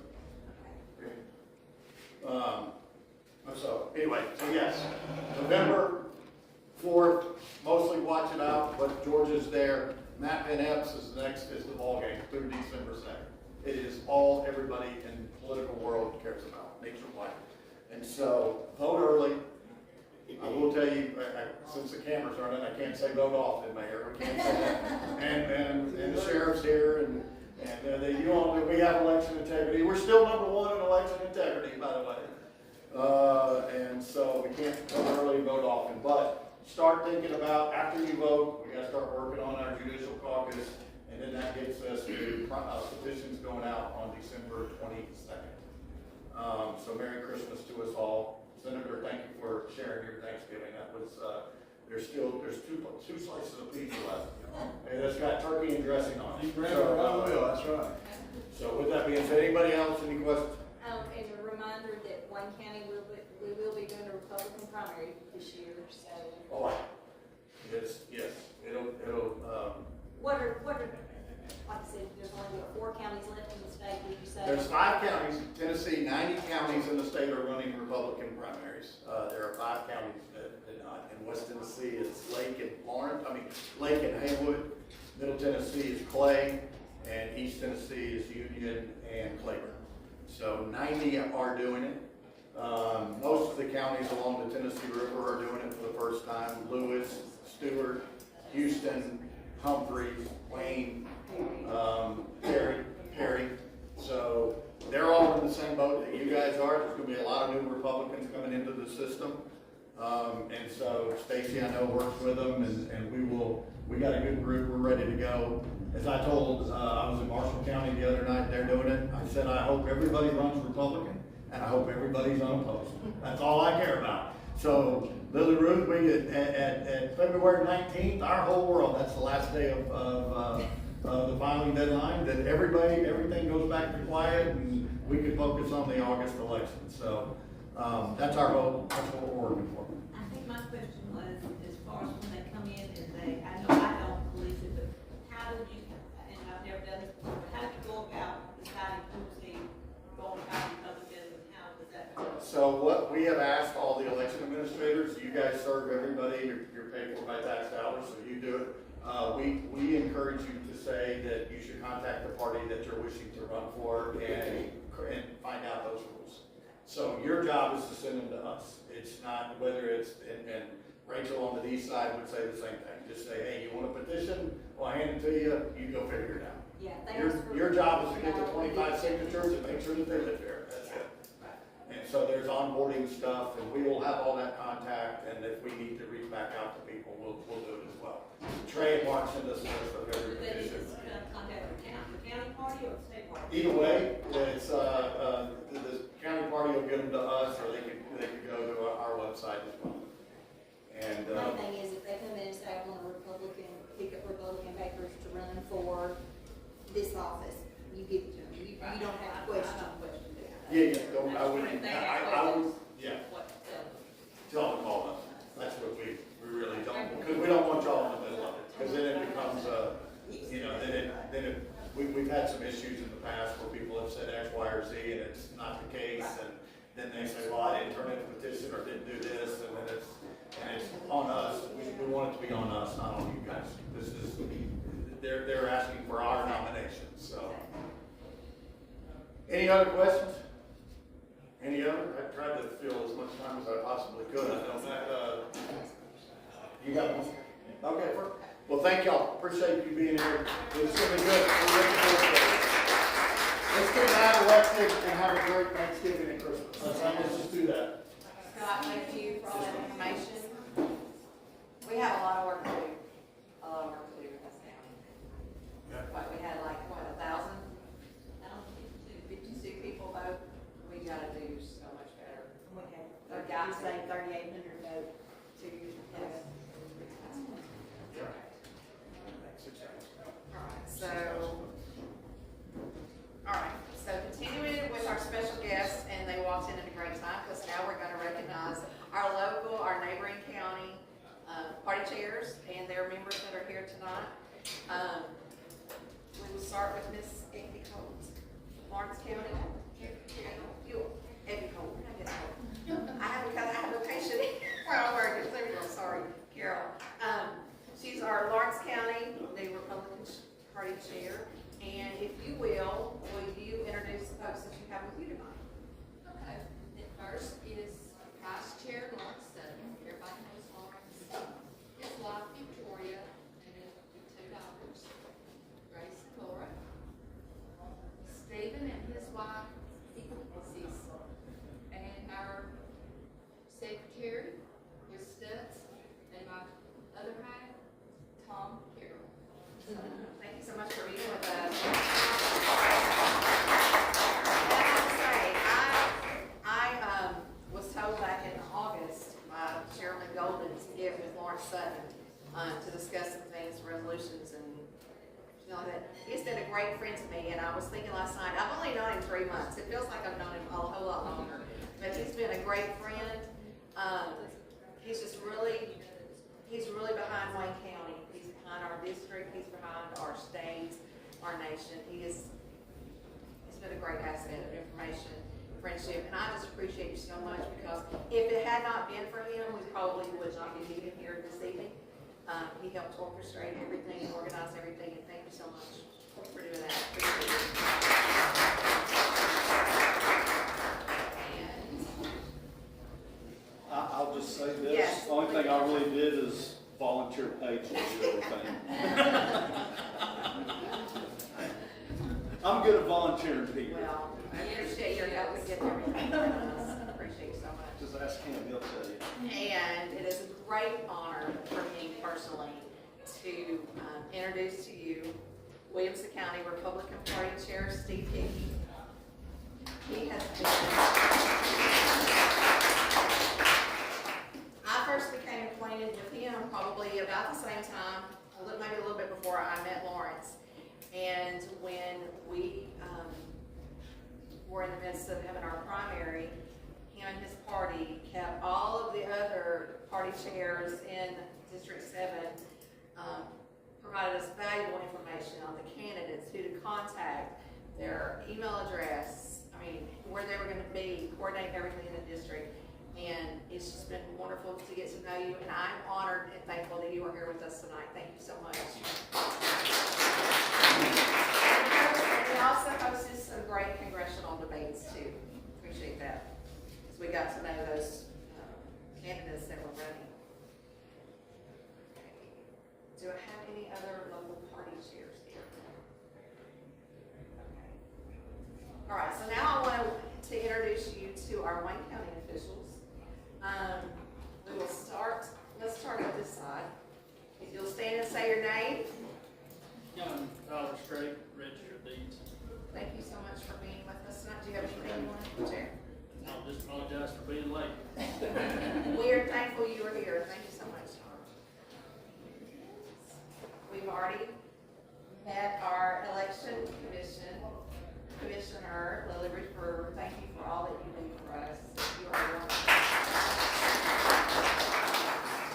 So anyway, so yes, November 4th, mostly watch it out, but Georgia's there. Matt Van Epps is the ball game through December 2nd. It is all everybody in the political world cares about, nationwide. And so vote early. I will tell you, since the cameras are on, I can't say vote often, Mayor. We can't say that. And the sheriff's here, and we have election integrity. We're still #1 in election integrity, by the way. And so we can't vote early, vote often. But start thinking about, after you vote, we got to start working on our judicial caucus, and then that gets us to petitions going out on December 22nd. So Merry Christmas to us all. Senator, thank you for sharing your Thanksgiving. That was, there's two slices of pizza left. And it's got turkey and dressing on it. That's right. So with that being said, anybody else, any questions? And a reminder that Wayne County we will be doing a Republican primary this year, so. Oh, yes, it'll, What are, like I said, there's only 4 counties left in the state, did you say? there's 5 counties, Tennessee, 90 counties in the state are running Republican primaries. There are 5 counties that did not. In West Tennessee, it's Lake and Haywood. Middle Tennessee is Clay, and East Tennessee is Union and Claiborne. So 90 are doing it. Most of the counties along the Tennessee River are doing it for the first time. Lewis, Stewart, Houston, Humphreys, Wayne, Perry. So they're all in the same boat that you guys are. There's going to be a lot of new Republicans coming into the system. And so Stacy, I know, works with them, and we got a good group. We're ready to go. As I told, I was in Marshall County the other night, they're doing it. I said, I hope everybody runs Republican, and I hope everybody's unopposed. That's all I care about. So, Lily Ruth, we at February 19th, our whole world, that's the last day of the filing deadline, that everything goes back to quiet, and we can focus on the August election. So, that's our hope. That's what we're working for. I think my question was, as far as when they come in and I know I don't police it, but how do you, and I've never done this before, but how do you go about deciding who's the going out Republican, and how does that go? So what we have asked all the election administrators, you guys serve everybody, you're paid for by tax dollars, so you do it. We encourage you to say that you should contact the party that you're wishing to run for and find out those rules. So your job is to send them to us. It's not whether it's, and Rachel on the east side would say the same thing. Just say, hey, you want a petition? Well, I hand it to you, you go figure it out. Yeah, Your job is to get the 25 signatures and make sure that they live there. That's it. And so there's onboarding stuff, and we will have all that contact, and if we need to reach back out to people, we'll do it as well. Trey and Mark send us a list of every Do they need petition. to contact the county party or the state party? Either way, it's, the county party will get them to us, or they could go to our website as well. And, my thing is, if they come in and say, I want pick up Republican papers to run for this office, you give it to them. You don't have to question. I would, yeah, tell them to call us. That's what we really don't, because we don't want y'all in the middle of it, because then it becomes, we've had some issues in the past where people have said X, Y, or Z, and it's not the case, and then they say, well, I didn't turn in a petition or didn't do this, and then it's on us. We want it to be on us, not on you guys. They're asking for our nominations, so. Any other questions? Any other? I tried to fill as much time as I possibly could. You got one? Okay, well, thank y'all. Appreciate you being here. It's gonna be good. We're looking forward to it. Let's get that elected and have a great Thanksgiving and Christmas. Let's just do that. Scott, thank you for all that information. We have a lot of work to do, a lot of work to do in this county. But we had like, what, 1,052 people vote? We gotta do so much better. We got to say 3,800 vote 2 years ago. All right, so continuing with our special guests, and they walked in at a great time, because now we're gonna recognize our local, our neighboring county, party chairs and their members that are here tonight. We will start with Miss Amy Coles, Lawrence County. Amy Coles, I have a patient. Oh, there we go, sorry, Carol. She's our Lawrence County, the Republican Party Chair. And if you will you introduce the folks that you have with you tonight? Okay, the first is Vice Chair Lawrence Sutton. Everybody knows Lawrence. His wife Victoria and his 2 daughters, Grace and Laura. Stephen and his wife Cecil. And our secretary is Stutz, and my other half, Tom Carroll. Thank you so much for being with us. I was told back in August by Chairman Golden to get with Lawrence Sutton to discuss some things, resolutions, and you know that. He's been a great friend to me, and I was thinking last night, I've only known him 3 months. It feels like I've known him a whole lot longer, but he's been a great friend. He's really behind Wayne County. He's behind our district. He's behind our state, our nation. He's been a great asset of information, friendship, and I just appreciate you so much, because if it had not been for him, we probably would not be meeting here this evening. He helped orchestrate everything and organize everything, and thank you so much for doing that. Appreciate it. I'll just say this, Yes. the only thing I really did is volunteer pages and everything. I'm good at volunteering people. Well, I appreciate your help in getting everything done. I appreciate you so much. Just ask him, he'll tell you. And it is a great honor for me personally to introduce to you Williamson County Republican Party Chair Steve Hickey. He has been, I first became acquainted with him probably about the same time, maybe a little bit before I met Lawrence. And when we were in the midst of having our primary, him and his party kept all of the other party chairs in District 7, provided us valuable information on the candidates, who to contact, their email address, where they were going to be, coordinate everything in the district. And it's just been wonderful to get to know you, and I'm honored and thankful that you are here with us tonight. Thank you so much. And we also hosted some great congressional debates too. Appreciate that, because we got to know those candidates that were running. Okay. Do I have any other local party chairs here? Okay. All right, so now I want to introduce you to our Wayne County officials. We will start, let's start at this side. If you'll stand and say your name. Young Dollar Straight, registered deeds. Thank you so much for being with us tonight. Do you have anything you want to share? I'll just apologize for being late. We are thankful you are here. Thank you so much. We've already met our election commissioner, Lily Brewer. Thank you for all that you do for us. You are wonderful.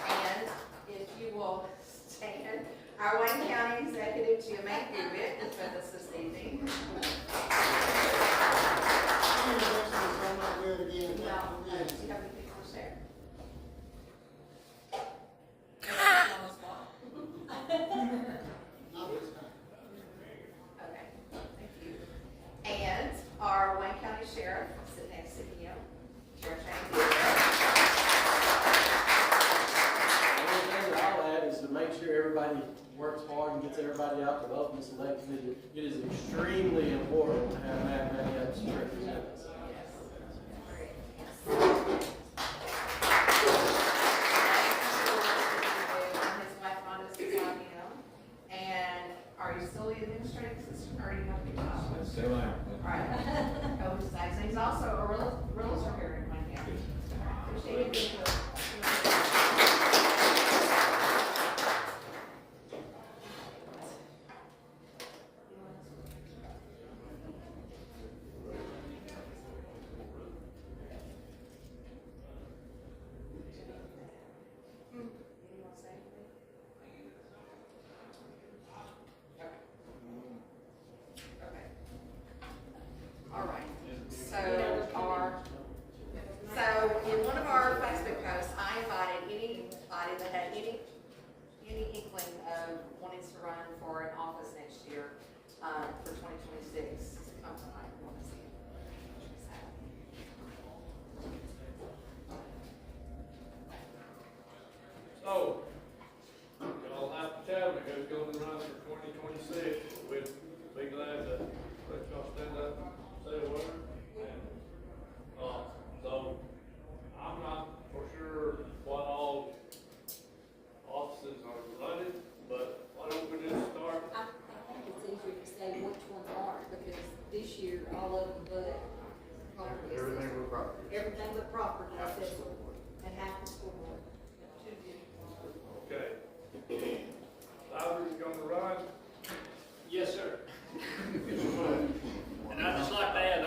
And if you will stand, our Wayne County Executive, Jim Hewitt, is with us this evening. Well, do you have anything to share? Okay, thank you. And our Wayne County Sheriff, sitting next to him, everybody out to vote in this election. It is extremely important to have Matt Van Epps represent us. His wife Rhonda's beside him. And are you still the administrative assistant or are you going to be job? Still am. All right. Coach Sykes, and he's also a realtor here in Wayne County. Appreciate it being here. Okay. All right, so in one of our Facebook posts, I invited anybody that had any inkling of wanting to run for an office next year, for 2026, to come tonight, I want to see it. So, y'all have to tell me who's gonna run for 2026. We'd be glad to let y'all stand up and say a word. And, so, I'm not for sure what all offices are running, but why don't we just start? I think it's easier to say which ones aren't, because this year, all of them but property. Everything but property. Everything but property, except for, and half the school board. Okay. Lowry's gonna run. Yes, sir. And I'd just like to add,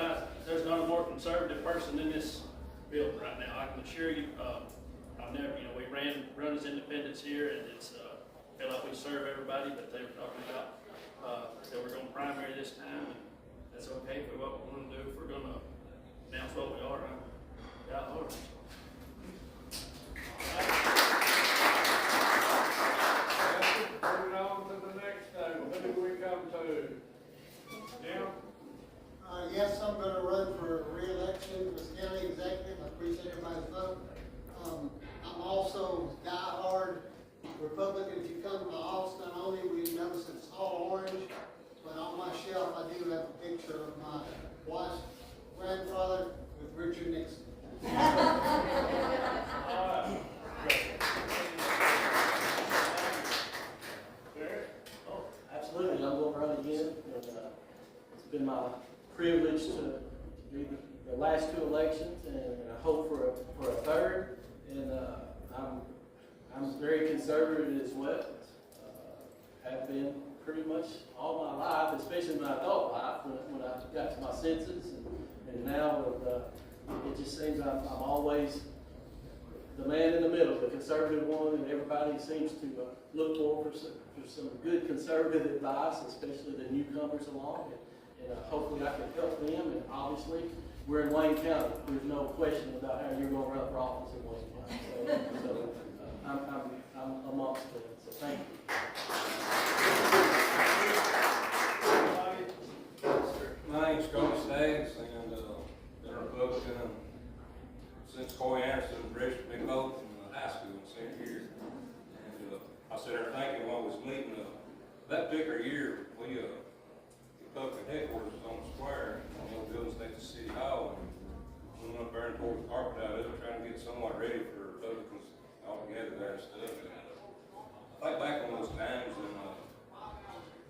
there's not a more conservative person in this building right now. I can assure you, I've never, we run as independents here, and it's, feel like we serve everybody, but they were talking about, that we're gonna primary this time, and that's okay for what we wanna do. If we're gonna announce what we are, I'm out of order. Moving on to the next table, who do we come to? Jim? Yes, I'm gonna run for re-election as county executive. I appreciate everybody's vote. I'm also diehard Republican. If you come to my office, not only will you notice it's all orange, but on my shelf, I do have a picture of my wife's grandfather with Richard Nixon. Oh, absolutely, I'm going to run again, and it's been my privilege to do the last two elections, and I hope for a third, and I'm very conservative as well. Have been pretty much all my life, especially my adult life, when I got to my senses, and now it just seems I'm always the man in the middle, the conservative one, and everybody seems to look for some good conservative advice, especially the newcomers along, and hopefully I can help them. And obviously, we're in Wayne County. There's no question about how you're going to run for office in Wayne County. So I'm amongst them. So thank you. My name's Coach Staggs, and been a Republican since Coy Anderson registered me both in high school in senior year. And I sat there thinking while I was meeting, that particular year, we, Republican headquarters was on the square, on the old building next to City Hall, and we went up there and tore the carpet out of it, trying to get somewhat ready for Republicans all together there and stuff. And I think back on those times, and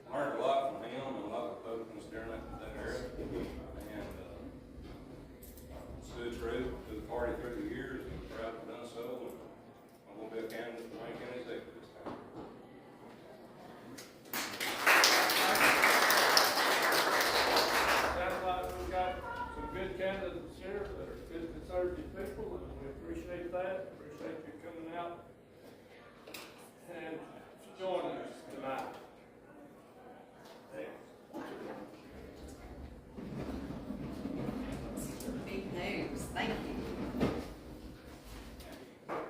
learned a lot from him and a lot of Republicans during that era. And stood true to the party through the years, and proud to have done so. And I'm going to be a candidate for Wayne County executive this time. Sounds like we've got some good candidates here that are good conservative people, and we appreciate that. Appreciate you coming out and joining us tonight. Big news, thank you. Okay,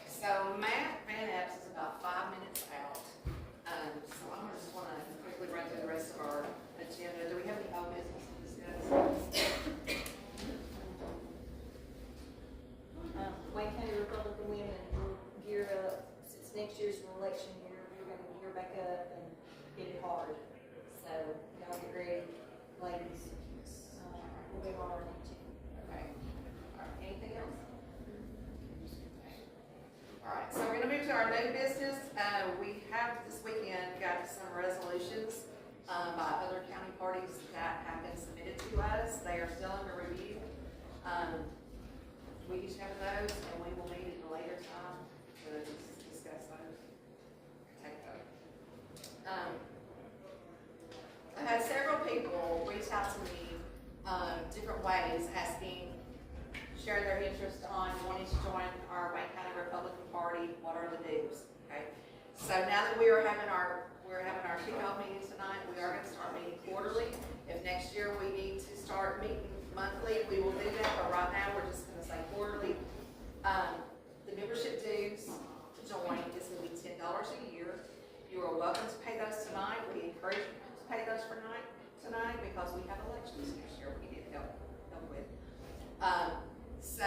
so Matt Van Epps is about 5 minutes out. So I'm just wanna quickly run through the rest of our agenda. Do we have any old business to discuss? Wayne County Republican women will gear up, since next year's an election year, we're gonna gear back up and get it hard. new business, we have this weekend got some resolutions, by other county parties that have been submitted to us. They are still under review. We each have those, and we will meet at a later time to discuss those. Take those. I've had several people reach out to me, different ways, asking, share their interest on wanting to join our Wayne County Republican Party. What are the dues? Okay. So now that we're having our kickoff meeting tonight, we are going to start meeting quarterly. If next year we need to start meeting monthly, we will do that. But right now, we're just going to say quarterly. The membership dues to join is going to be $10 a year. You are welcome to pay those tonight. We encourage you to pay those for tonight because we have elections next year. We need help with. So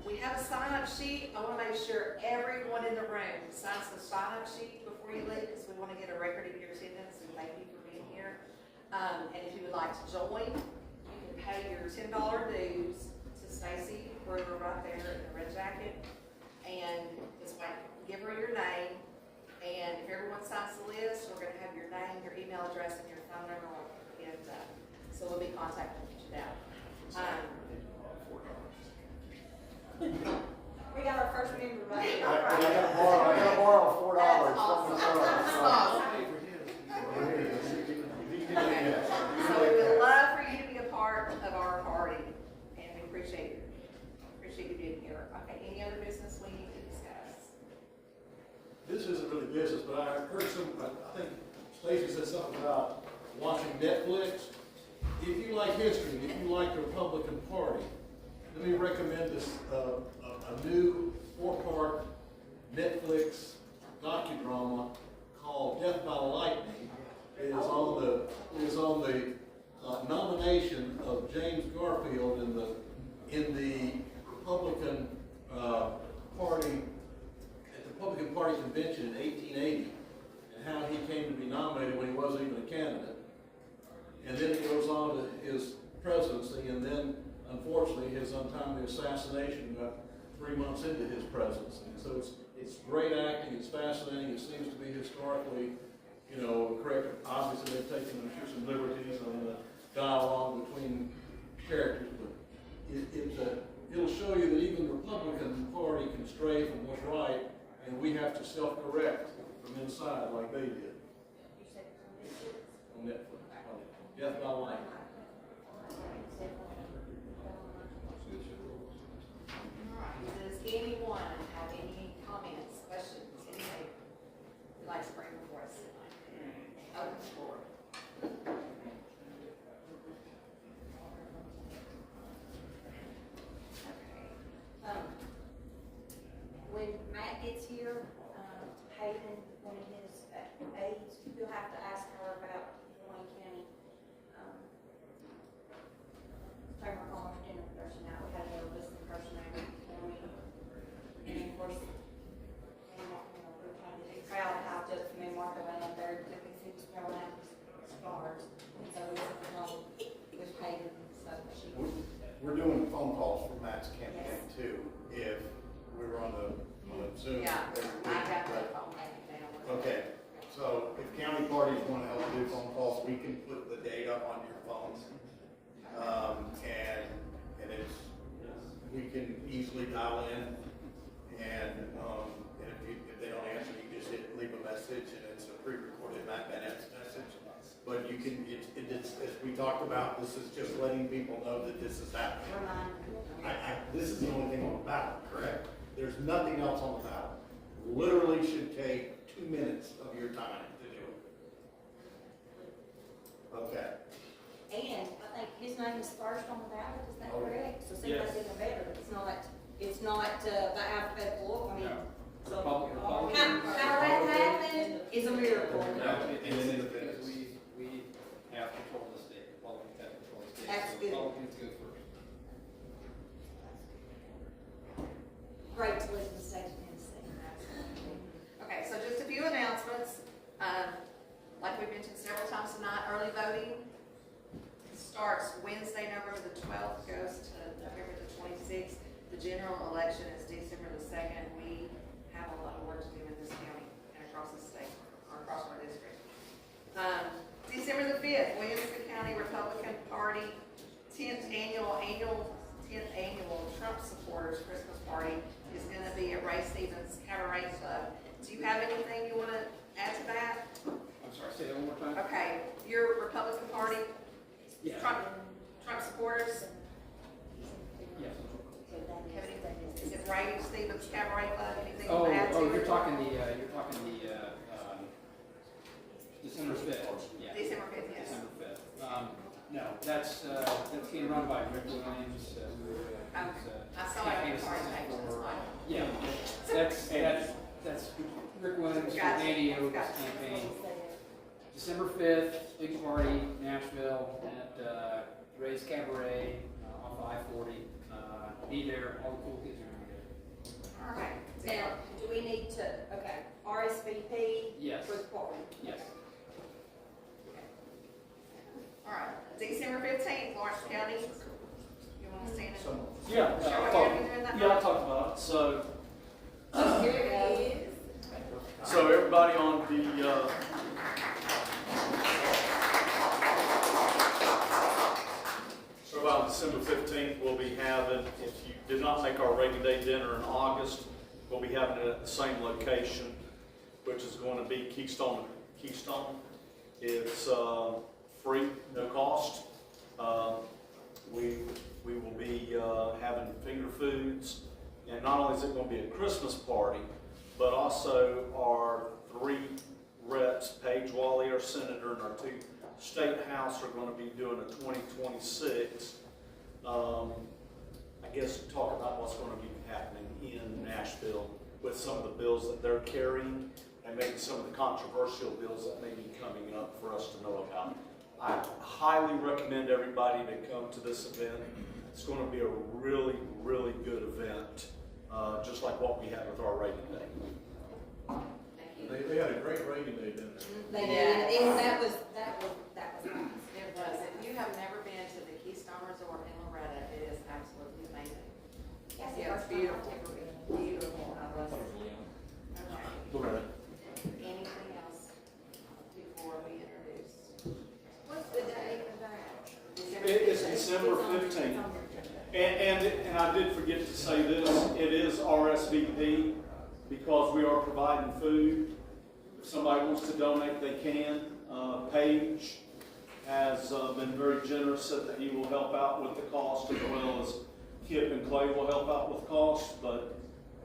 we have a sign-up sheet. I want to make sure everyone in the room signs the sign-up sheet before you leave because we want to get a record of your attendance and thank you for being here. And if you would like to join, you can pay your $10 dues to Stacy Brewer right there in the red jacket. And just give her your name. And if everyone signs the list, we're going to have your name, your email address, and your phone number. And so we'll be contacting you now. We got our first member right here. I gotta borrow $4 That's from the awesome. Okay. So we would love for you to be a part of our party, and we appreciate you being here. Okay, any other business we need to discuss? This isn't really business, but I heard I think Stacy said something about watching Netflix. If you like history, if you like the Republican Party, let me recommend this, a new 4-part Netflix docudrama called Death by Lightning. It is on the nomination of James Garfield in the Republican Party, at the Republican Party convention in 1880, and how he came to be nominated when he wasn't even a candidate. And then it goes on to his presidency, and then unfortunately his untimely assassination got 3 months into his presidency. So it's great acting, it's fascinating, it seems to be historically, correct. Obviously they've taken, I'm sure, some liberties on the dialogue between characters, but it'll show you that even the Republican Party can stray from what's right, and we have to self-correct from inside like they did. On Netflix. Death by Lightning. Does anyone have any comments, questions, anything you'd like to bring before us tonight? Open the floor. Okay. When Matt gets here, Hayden, one of his aides, you'll have to ask her about Wayne County. Turn our phone for dinner person out. We had a list of person over for me. And of course, we're trying to do crowd out just for me, Martha went up there, took me 6 thrown out scars. And so we took it home with Hayden, so she. We're doing phone calls for Matt's campaign too, if we were on the Zoom. Yeah, every I week, got but- the phone down. Okay, so if county parties want to help do phone calls, we can put the date up on your phones. And it's, we can easily dial in, and if they don't answer, you just leave a message, and it's a pre-recorded Matt Bennett's message. But you can, it's, as we talked about, this is just letting people know that this is happening. This is the only thing on the ballot, correct? There's nothing else on the ballot. Literally should take 2 minutes of your time to do it. Okay. And I think his name is first on the ballot, is that Oh. correct? So see if Yes. they did better, it's not the alphabetical, I mean. No. So Republican. how that happened is a miracle. Because we have control of the state, Republicans have control of the state. That's so good. Republicans go first. Great to live in the state of Tennessee. Okay, so just a few announcements. Like we mentioned several times tonight, early voting starts Wednesday, November the 12th, goes to November the 26th. The general election is December the 2nd. We have a lot of work to do in this county and across the state, or across our district. December the 5th, Waynesboro County Republican Party 10th annual Trump supporters Christmas party is gonna be at Ray Stevens Cabaret Club. Do you have anything you wanna add to that? I'm sorry, say that one more time? Okay, your Republican Party, Yeah. Trump supporters, Yes. have anything, is it Ray Stevens Cabaret Club, anything you Oh, wanna add to it? you're talking the December 5th, yeah. December 5th, yes. December 5th. No, that's being run by Rick Williams, who is, I saw it on campaign your card assistant page, that's for, fine. yeah, that's Rick Williams with Gotcha. Andy O's Gotcha. campaign. December 5th, big party, Nashville, at Ray's Cabaret, off I-40. Be there, all the cool kids are gonna be there. All right. Now, do we need to, okay, RSVP? Yes. For the party? Yes. All right, December 15th, Lawrence County. You want to stand in? Yeah, Sure, I'll what talk, you're doing that yeah, I'll night? talk about it. Here it is. So everybody on the, so about December 15th, we'll be having, if you did not make our Reagan Day dinner in August, we'll be having it at the same location, which is going to be Keystone. It's free, no cost. We will be having finger foods, and not only is it going to be a Christmas party, but also our 3 reps, Paige, Walley, our senator, and our 2 state house are going to be doing a 2026. I guess talk about what's going to be happening in Nashville with some of the bills that they're carrying, and maybe some of the controversial bills that may be coming up for us to know about. I highly recommend everybody to come to this event. It's going to be a really, really good event, just like what we had with our Reagan Day. They had a great Reagan Day, didn't they? They did, Yes. and that was nice. It was. If you have never been to the Keystone Resort in Loretta, it is absolutely amazing. Yeah, it's beautiful. Beautiful. I love it. Okay. Loretta. Anything else before we introduce? What's the date of that? It's December 15th. And I did forget to say this, it is RSVP because we are providing food. If somebody wants to donate, they can. Paige has been very generous, said that he will help out with the cost, as well as Kip and Clay will help out with costs. But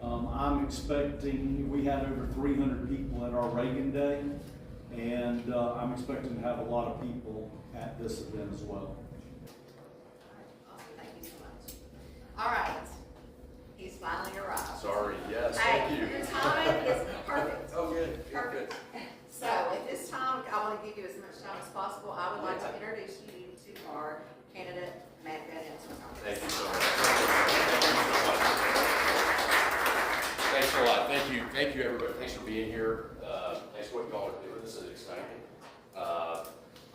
I'm expecting, we had over 300 people at our Reagan Day, and I'm expecting to have a lot of people at this event as well. Awesome. Thank you so much. All right. He's finally arrived. Sorry, yes, Hey, thank you. your time is perfect. Oh, good, Perfect. So at this time, I want to give you as much time as possible. I would like to introduce you to our candidate, Matt Bennett. Thank you so much. Thanks a lot. Thank you, everybody. Thanks for being here. Thanks for what y'all are doing. This is exciting.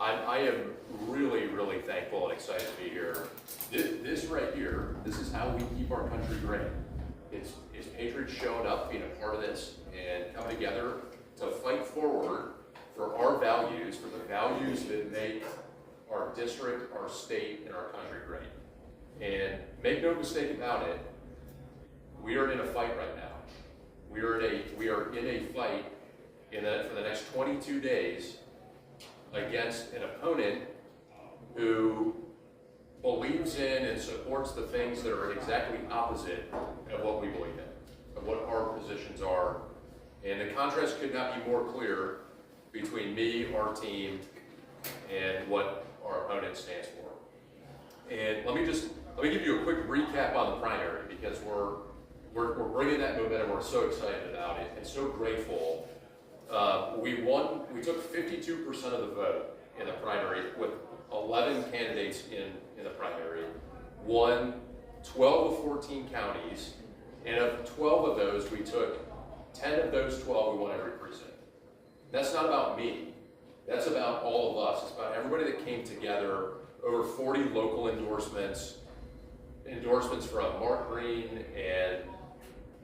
I am really, really thankful and excited to be here. This right here, this is how we keep our country great. It's patriots showing up, being a part of this, and coming together to fight forward for our values, for the values that make our district, our state, and our country great. And make no mistake about it, we are in a fight right now. We are in a fight for the next 22 days against an opponent who believes in and supports the things that are exactly opposite of what we believe in, of what our positions are. And the contrast could not be more clear between me, our team, and what our opponent stands for. And let me give you a quick recap on the primary, because we're bringing that momentum. We're so excited about it and so grateful. We took 52% of the vote in the primary with 11 candidates in the primary, won 12 of 14 counties, and of 12 of those, we took 10 of those 12 we won every precinct. That's not about me. That's about all of us. It's about everybody that came together, over 40 local endorsements from Mark Green and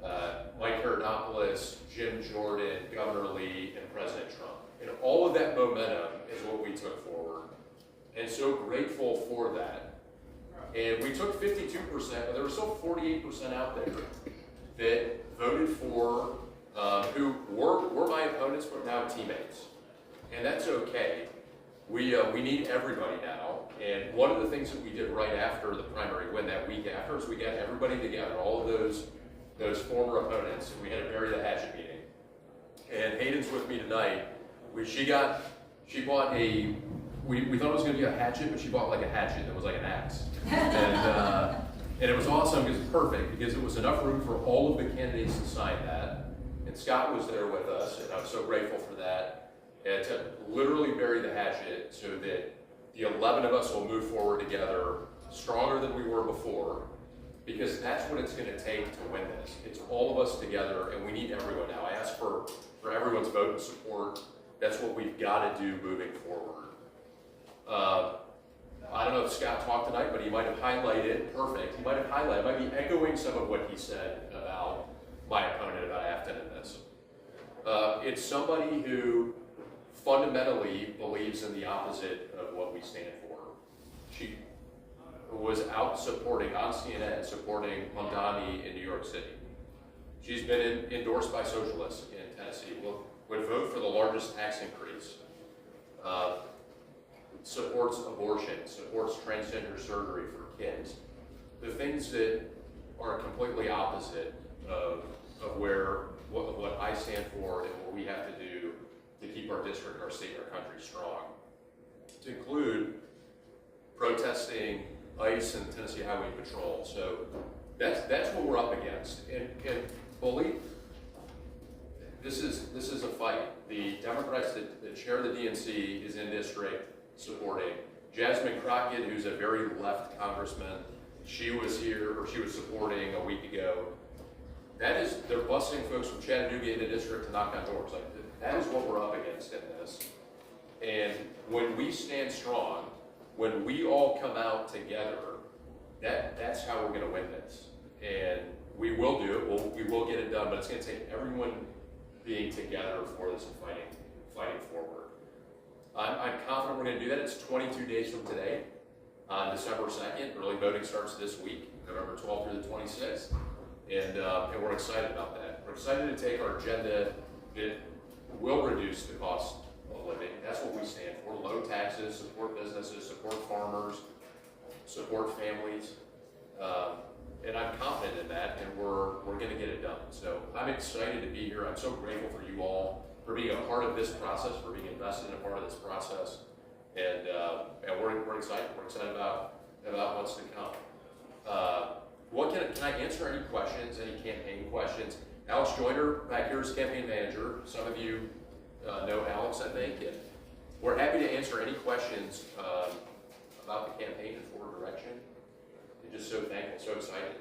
Mike Paradopoulos, Jim Jordan, Governor Lee, and President Trump. And all of that momentum is what we took forward. And so grateful for that. And we took 52%, but there were still 48% out there that voted for, who were my opponents, but now teammates. And that's okay. We need everybody now. And one of the things that we did right after the primary win that week after is we got everybody together, all of those former opponents, and we had a bury the hatchet meeting. And Hayden's with me tonight. She bought we thought it was going to be a hatchet, but she bought like a hatchet that was like an axe. And it was awesome because it's perfect, because it was enough room for all of the candidates to sign that. And Scott was there with us, and I'm so grateful for that. And to literally bury the hatchet so that the 11 of us will move forward together stronger than we were before, because that's what it's going to take to win this. It's all of us together, and we need everyone now. I ask for everyone's vote and support. That's what we've got to do moving forward. I don't know if Scott talked tonight, but he might have highlighted, perfect, he might have highlighted, might be echoing some of what he said about my opponent about Afton in this. It's somebody who fundamentally believes in the opposite of what we stand for. She was out supporting, on CNN, supporting Mamdani in New York City. She's been endorsed by socialists in Tennessee, would vote for the largest tax increase, supports abortion, supports transgender surgery for kids. The things that are completely opposite of what I stand for and what we have to do to keep our district, our state, our country strong. To include protesting ICE and Tennessee Highway Patrol. So that's what we're up against. And believe this is a fight. The Democrats that chair the DNC is in district supporting. Jasmine Crockett, who's a very left congressman, she was here, or she was supporting a week ago. They're busing folks from Chattanooga into district to knock on doors. Like, that is what we're up against in this. And when we stand strong, when we all come out together, that's how we're going to win this. And we will do it. We will get it done, but it's going to take everyone being together for this and fighting forward. I'm confident we're going to do that. It's 22 days from today, on December 2nd. Early voting starts this week, November 12th through the 26th. And we're excited about that. We're excited to take our agenda that will reduce the cost of living. That's what we stand for. Low taxes, support businesses, support farmers, support families. And I'm confident in that, and we're going to get it done. So I'm excited to be here. I'm so grateful for you all, for being a part of this process, for being invested in a part of this process. And we're excited. We're excited about what's to come. Can I answer any questions, any campaign questions? Alex Joyner, back here, is campaign manager. Some of you know Alex, I think. And we're happy to answer any questions about the campaign and forward direction. And just so thankful, so excited.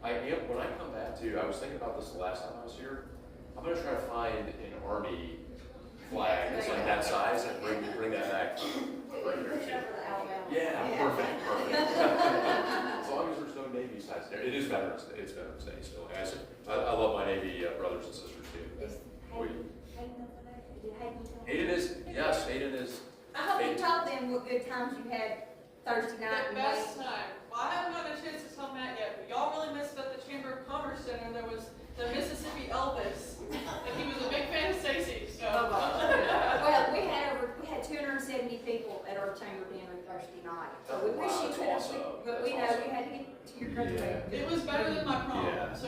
When I come back to, I was thinking about this the last time I was here. I'm going to try to find an Army flag that's like that size and bring that back right here too. Yeah, perfect. As long as there's no Navy size there. It is Veterans Day. It's Veterans Day still. I love my Navy brothers and sisters too. Hayden is, yes, Hayden is. I hope you told them what good times you had Thursday night. The best time. Well, I haven't had a chance to tell Matt yet, but y'all really missed at the Chamber of Commerce Center. There was the Mississippi Elvis, and he was a big fan of Stacey. So. Well, we had 270 people at our chamber dinner Thursday night. So we wish you could have, but we know you had to get to your graduation. It was better than my prom. Yeah. So.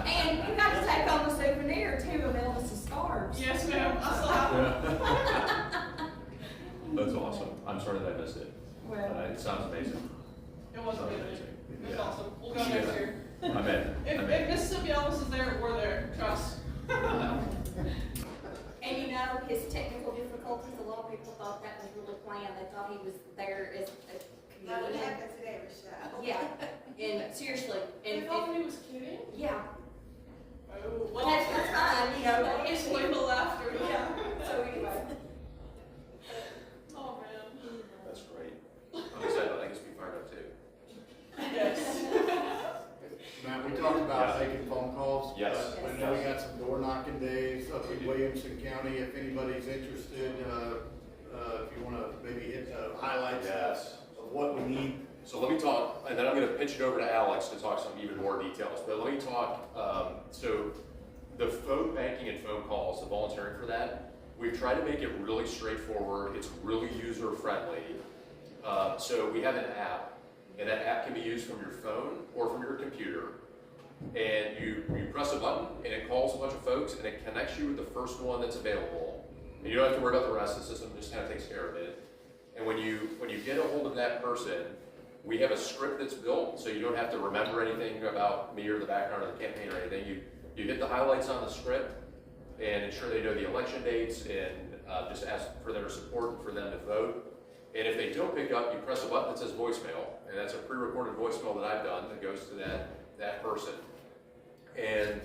And you got to take home a souvenir too of Elvis's scarves. Yes, ma'am. I still have them. That's awesome. I'm sorry that I missed it. Well, it sounds amazing. It was amazing. It's awesome. We'll go next year. I'm in. If Mississippi Elvis is there, we're there. Trust. And you know, his technical difficulties, a lot of people thought that was really planned. They thought he was there as a That would comedian. happen at every show. Yeah, and seriously, and They thought he was kidding? yeah, Oh, well. that's fine, you know. But It's way the laughter. Yeah. So anyway. Oh, man. That's great. I'm excited. I guess we fired up too. Yes. pitch it over to Alex to talk some even more details, but let me talk, so the phone banking and phone calls, the volunteering for that, we've tried to make it really straightforward, it's really user-friendly. So we have an app, and that app can be used from your phone or from your computer. And you press a button, and it calls a bunch of folks, and it connects you with the first one that's available. And you don't have to worry about the rest of the system, it just kind of takes care of it. And when you get a hold of that person, we have a script that's built, so you don't have to remember anything about me or the background of the campaign or anything. You hit the highlights on the script, and ensure they know the election dates, and just ask for their support and for them to vote. And if they don't pick up, you press a button that says voicemail, and that's a pre-recorded voicemail that I've done that goes to that person. And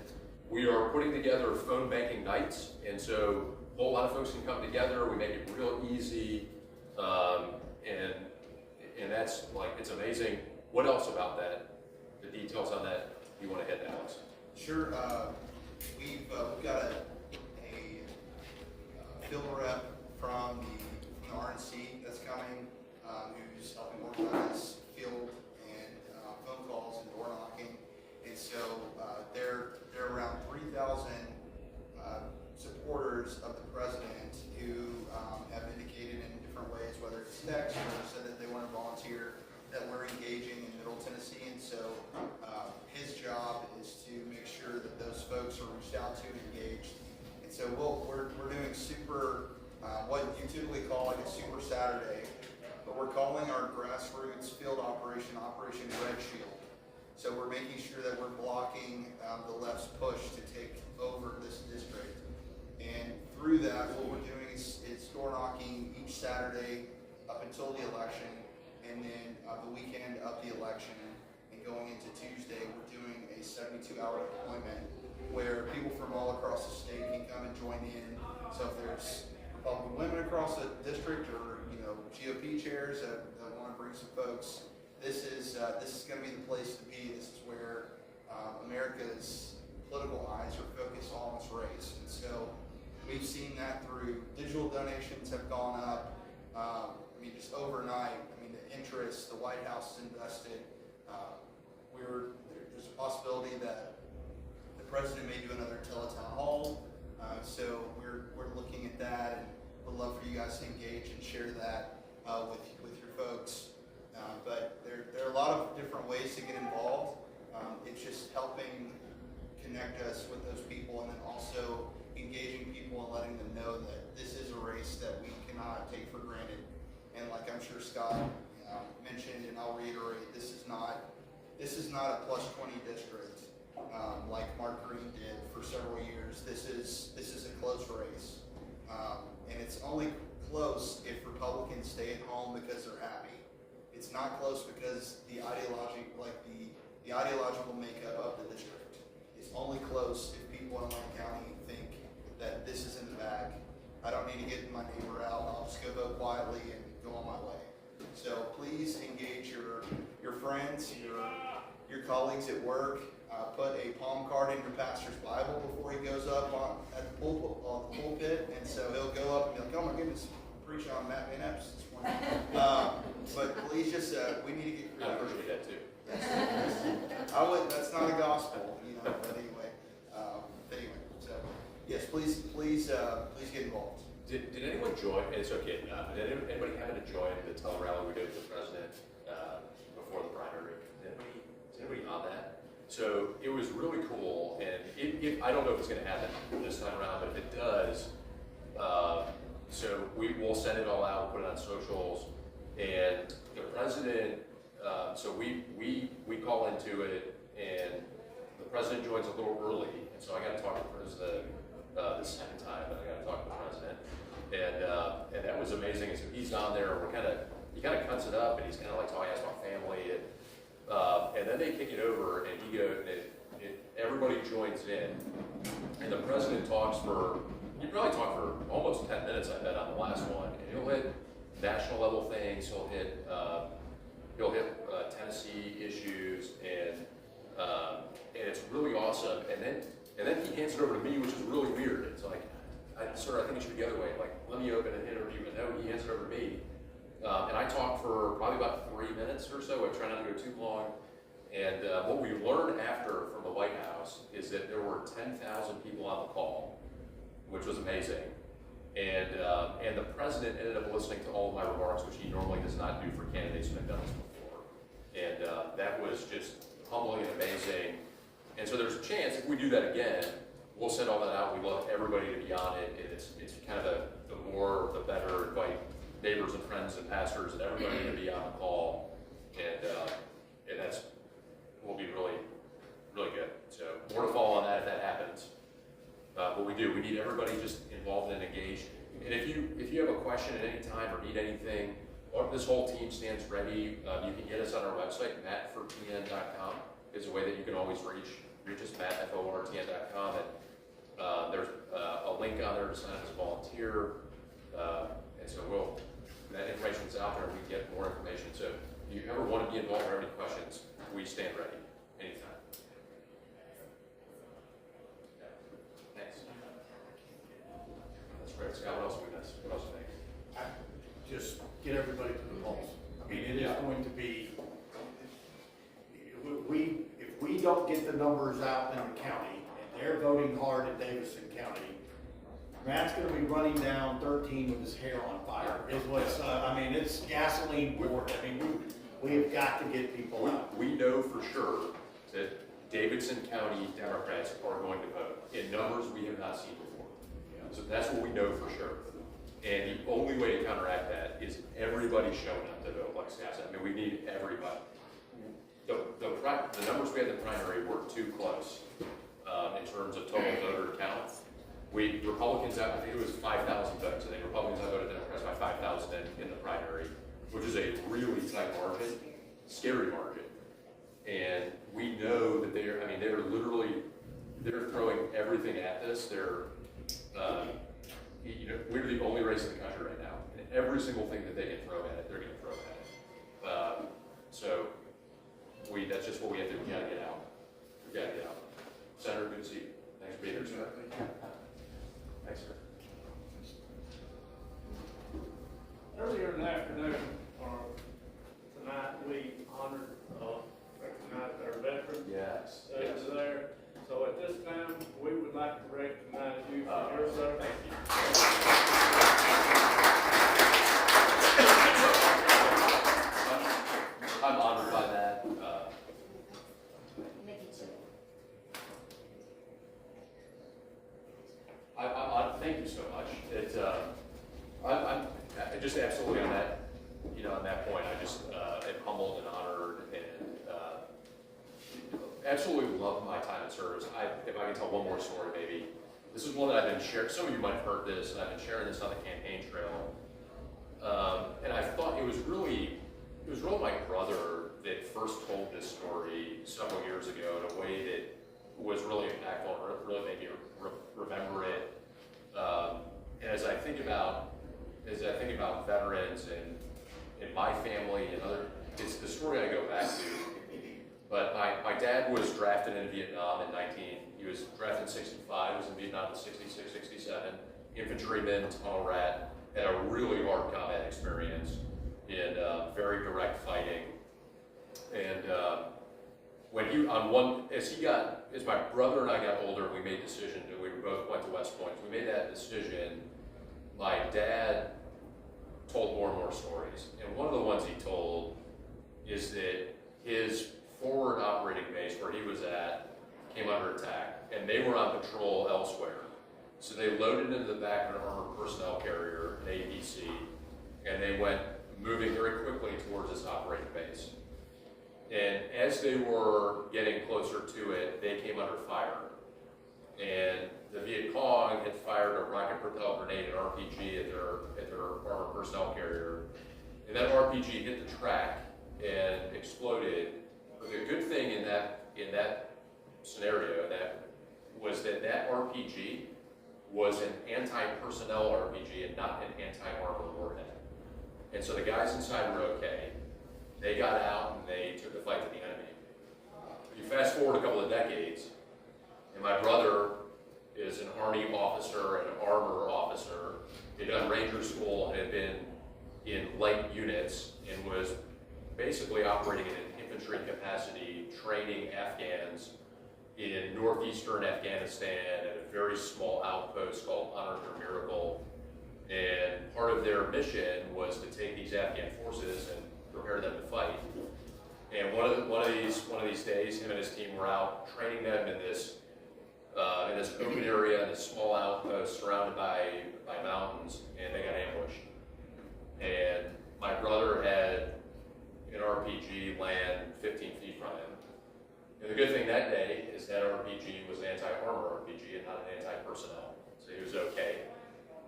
we are putting together phone banking nights, and so a whole lot of folks can come together. We make it real easy, and that's like, it's amazing. What else about that? The details on that you want to hit, Alex? Sure. We've got a field rep from the RNC that's coming, who's helping organize field and phone calls and door knocking. And so there are around 3,000 supporters of the president who have indicated in different ways, whether it's text or said that they want to volunteer, that we're engaging in Middle Tennessee. And so his job is to make sure that those folks are reached out to and engaged. And so we're doing super, what you typically call like a super Saturday, but we're calling our grassroots field Operation Red Shield. So we're making sure that we're blocking the left's push to take over this district. And through that, what we're doing is door knocking each Saturday up until the election, and then the weekend of the election, and going into Tuesday, we're doing a 72-hour deployment where people from all across the state can come and join in. So if there's Republican women across the district, or GOP chairs that want to bring some folks, this is going to be the place to be. This is where America's political eyes are focused on this race. And so we've seen that through digital donations have gone up. Just overnight, the interest, the White House has invested. There's a possibility that the president may do another teletown hall. So we're looking at that, and would love for you guys to engage and share that with your folks. But there are a lot of different ways to get involved. It's just helping connect us with those people, and then also engaging people and letting them know that this is a race that we cannot take for granted. And like I'm sure Scott mentioned, and I'll reiterate, this is not a +20 district like Mark Green did for several years. This is a close race, and it's only close if Republicans stay at home because they're happy. It's not close because the ideological makeup of the district. It's only close if people in Wayne County think that this is in the bag. I don't need to get my neighbor out. I'll just go vote quietly and go on my way. So please engage your friends, your colleagues at work. Put a palm card in your pastor's Bible before he goes up on the pulpit, and so he'll go up and be like, "Oh my goodness, I'm preaching on Matt Van Epps this morning." But please just, we need to get. I appreciate that too. That's not a gospel, but anyway. So yes, please get involved. Did anyone join? And it's okay. Did anybody happen to join the tele rally we did with the president before the primary? Is anybody on that? So it was really cool, and I don't know if it's going to happen this time around, but if it does, so we'll send it all out, put it on socials, and the president. So we call into it, and the president joins a little early, and so I got to talk to the president the second time, but I got to talk to the president, and that was amazing. And so he's on there, and he kind of cuts it up, and he's kind of like talking about family, and then they kick it over, and everybody joins in, and the president he probably talked for almost 10 minutes, I bet, on the last one, and he'll hit national level things, he'll hit Tennessee issues, and it's really awesome, and then he hands it over to me, which is really weird. It's like, sir, I think it should be the other way, like, let me open an interview, but no, he hands it over to me. And I talked for probably about 3 minutes or so. I try not to go too long. And what we learned after from the White House is that there were 10,000 people on the call, which was amazing. And the president ended up listening to all of my remarks, which he normally does not do for candidates who have done this before. And that was just humbling and amazing. And so there's a chance if we do that again, we'll send all that out. We love everybody to be on it. And it's kind of the more, the better. Invite neighbors and friends and pastors and everybody to be on the call. And that's will be really, really good. So more to follow on that if that happens. But we need everybody just involved and engaged. And if you have a question at any time or need anything, this whole team stands ready. You can get us on our website, mattfortn.com is a way that you can always reach us, matt@fortn.com. And there's a link on there to sign up as a volunteer. And so that information's out there and we can get more information. So if you ever want to be involved or have any questions, we stand ready anytime. Yeah. Thanks. That's great. Scott, what else do we miss? What else do you think? Just get everybody to the polls. I mean, it is going to be, if we don't get the numbers out in the county, and they're voting hard in Davidson County, Matt's gonna be running down 13 with his hair on fire, is what's, I mean, it's gasoline poured. I mean, we have got to get people out. We know for sure that Davidson County Democrats are going to vote in numbers we have not seen before. So that's what we know for sure. And the only way to counteract that is everybody showing up to vote like Scott said. I mean, we need everybody. The numbers we had in the primary were too close in terms of total voter count. Republicans out, I think it was 5,000 votes. I think Republicans outvoted Democrats by 5,000 in the primary, which is a really tight margin, scary margin. And we know that they're throwing everything at this. We're the only race in the country right now. And every single thing that they can throw at it, they're going to throw at it. So that's just what we have to do. We got to get out. We got to get out. Senator, good to see you. Thanks for being here, sir. Thanks, sir. Earlier in the afternoon, or tonight, we honored, recognized our veterans. Yes. That was there. So at this time, we would like to recognize you for your service. Thank you. I'm honored by that. Thank you so much. I'm just absolutely on that, on that point. I just am humbled and honored and absolutely love my time in service. If I can tell one more story, maybe. This is one that I've been sharing. Some of you might have heard this, and I've been sharing this on the campaign trail. And I thought it was really my brother that first told this story several years ago in a way that was really impactful and really made me remember it. And as I think about veterans and my family and it's the story I go back to. But my dad was drafted into Vietnam he was drafted in 65, was in Vietnam in 66, 67, infantryman, tunnel rat, had a really hard combat experience in very direct fighting. And as my brother and I got older, we made a decision that we both went to West Point. We made that decision. My dad told more and more stories. And one of the ones he told is that his forward operating base where he was at came under attack, and they were on patrol elsewhere. So they loaded into the back of an armored personnel carrier, an APC, and they went moving very quickly towards this operating base. And as they were getting closer to it, they came under fire. And the Viet Cong had fired a rocket-propelled grenade, an RPG, at their armored personnel carrier. And that RPG hit the track and exploded. But the good thing in that scenario was that RPG was an anti-personnel RPG and not an anti-armor warhead. And so the guys inside were okay. They got out and they took the fight to the enemy. You fast forward a couple of decades, and my brother is an Army officer and an armor officer. He'd done Ranger School and had been in light units and was basically operating in infantry capacity training Afghans in northeastern Afghanistan at a very small outpost called Honor Their Miracle. And part of their mission was to take these Afghan forces and prepare them to fight. And one of these days, him and his team were out training them in this open area, in this small outpost surrounded by mountains, and they got ambushed. And my brother had an RPG land 15 feet from him. And the good thing that day is that RPG was an anti-armor RPG and not an anti-personnel, so he was okay.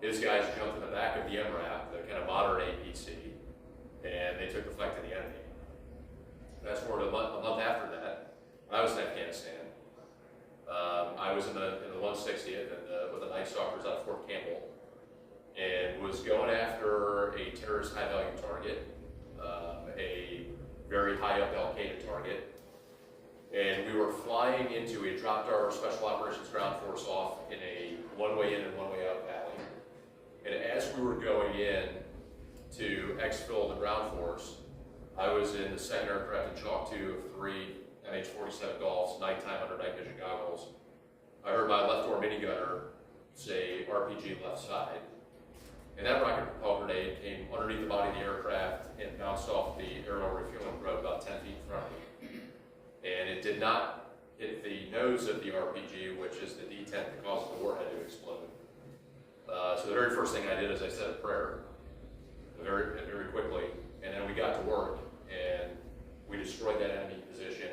His guys jumped in the back of the MRAP, the kind of modern APC, and they took the fight to the enemy. Fast forward a month after that, I was in Afghanistan. I was in the 160th with the Night Stalkers out of Fort Campbell, and was going after a terrorist high-value target, a very high-up Al-Qaeda target. And we were flying into, we had dropped our Special Operations Ground Force off in a one-way in and one-way out valley. And as we were going in to exfil the ground force, I was in the second aircraft in Chalk 2 of 3 MH-47 Golfs, nighttime under night vision goggles. I heard my left door minigunner say RPG left side. And that rocket propelled grenade came underneath the body of the aircraft and bounced off the aerial refueling road about 10 feet in front of me. And it did not hit the nose of the RPG, which is the detent that caused the warhead to explode. So the very first thing I did is I said a prayer, very quickly, and then we got to work, and we destroyed that enemy position,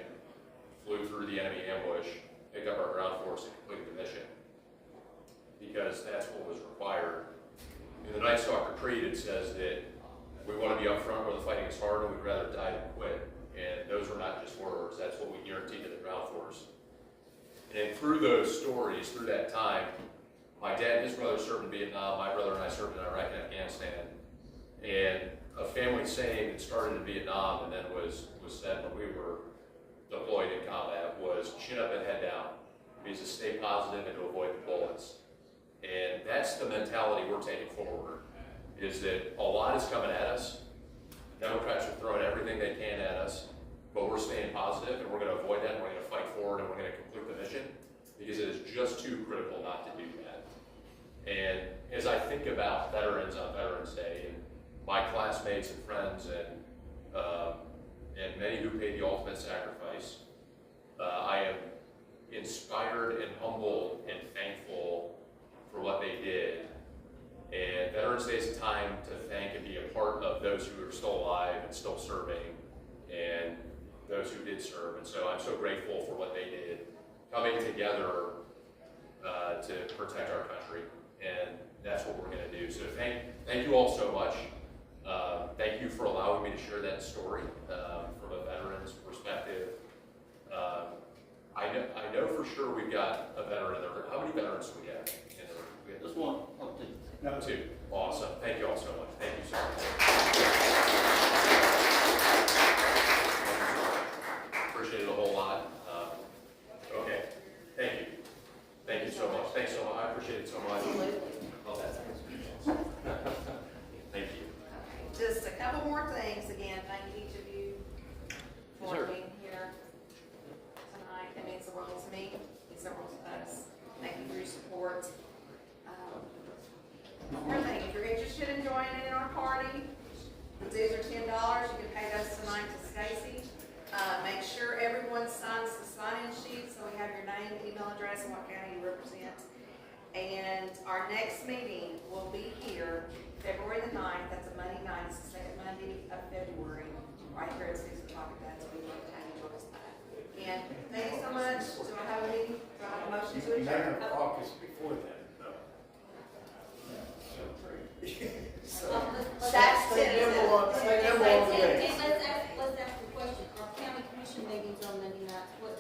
flew through the enemy ambush, picked up our ground force, and completed the mission. Because that's what was required. In the Night Stalker Creed, it says that we want to be up front where the fighting is hard, and we'd rather die than quit. And those were not just words, that's what we guaranteed to the ground force. And through those stories, through that time, my dad and his brother served in Vietnam, my brother and I served in Iraq and Afghanistan. And a family saying that started in Vietnam and then was said when we were deployed in combat was chin up and head down. It means to stay positive and to avoid the bullets. And that's the mentality we're taking forward, is that a lot is coming at us. Democrats are throwing everything they can at us, but we're staying positive and we're going to avoid that and we're going to fight forward and we're going to complete the mission because it is just too critical not to do that. And as I think about veterans on Veterans Day and my classmates and friends and many who paid the ultimate sacrifice, I am inspired and humbled and thankful for what they did. And Veterans Day is a time to thank and be a part of those who are still alive and still serving, and those who did serve. And so I'm so grateful for what they did, coming together to protect our country. And that's what we're going to do. So thank you all so much. Thank you for allowing me to share that story from a veteran's perspective. I know for sure we've got a veteran in there. How many veterans do we have in there? Just one. No, two. Awesome. Thank you all so much. Thank you so much. Appreciate it a whole lot. Okay. Thank you. Thank you so much. Thanks so much. I appreciate it so much. Oh, that's Thank you. Just a couple more things. Again, thank each of you for being here tonight. It means the world to me. It means the world to us. Thank you for your support. One thing, if you're interested in joining in our party, the dues are $10. You can pay those tonight to Stacy. Make sure everyone signs the sign-in sheet so we have your name, email address, and what county you represent. And our next meeting will be here February the 9th. That's a Monday night. It's the second Monday of February, right here at 6 o'clock. That's what we'd love to have you join us back. And thank you so much. Do I have a meeting? Do I have a motion to adjourn? Caucus before that. That's tentative. Let's ask the question, our county commission meetings on Monday nights, what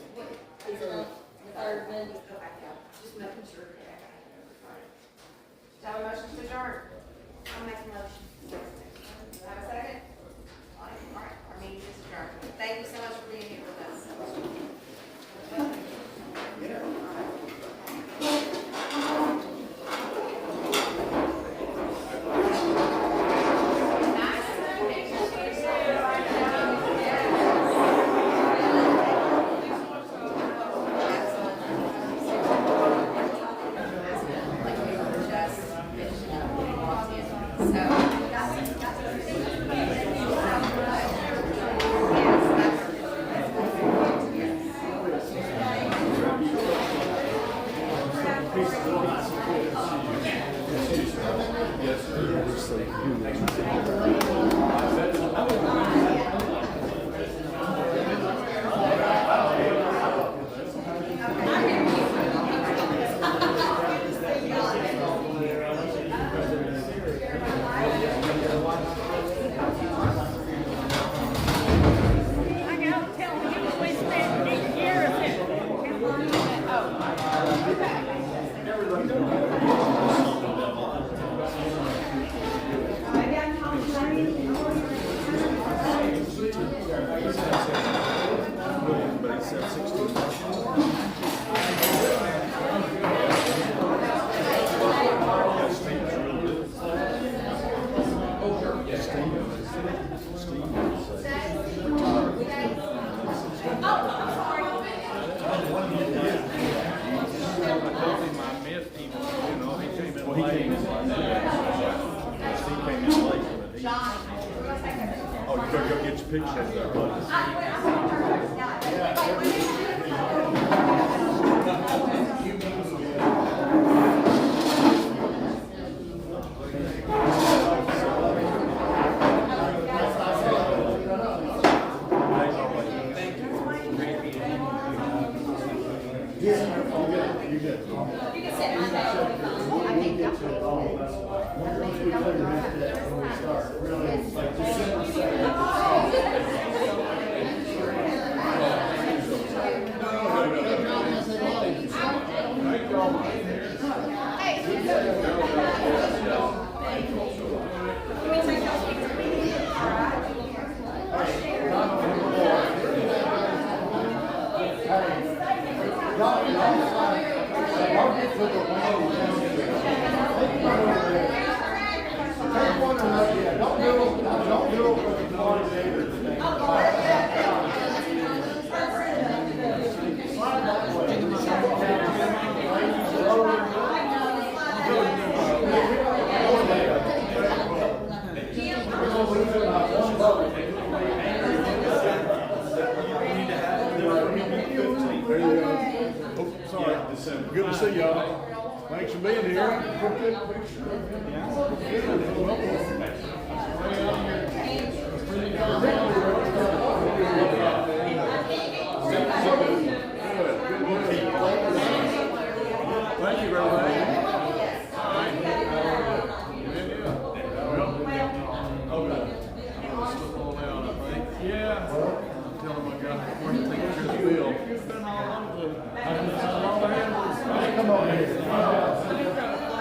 is it on the third Monday? Okay, yeah, just making sure. Do I have a motion to adjourn? I'll make a motion. Do I have a second? All right, our meeting is adjourned. Thank you so much for being here with us. Yeah. Oh, you gotta go get your pictures there, buddy. You can sit my day. I think that's Good to see y'all. Thanks for being here. Thank you very much. Yeah. Tell them I got one to take care of the bill. Come on here.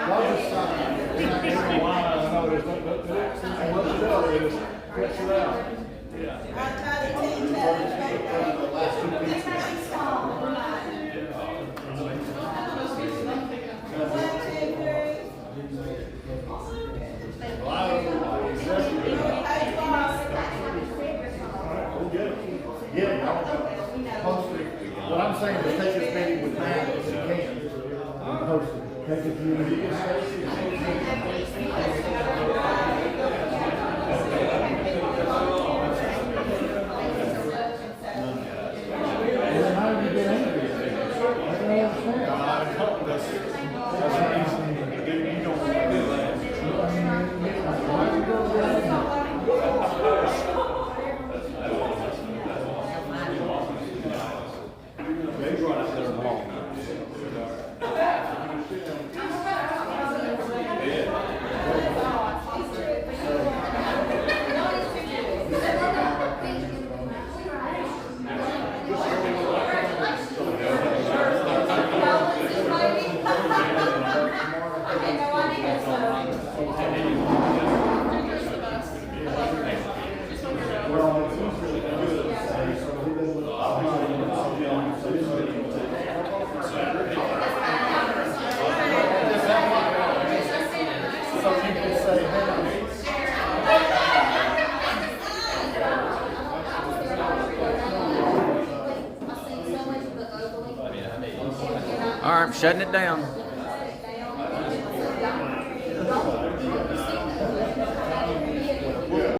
Y'all just stop. I know there's no, stretch it out. What I'm saying is take this meeting with Matt if you can. Host it. Take it to you. How have you been angry? I don't understand. That's you don't want to do that. They run out there in the hall. All right, I'm shutting it down.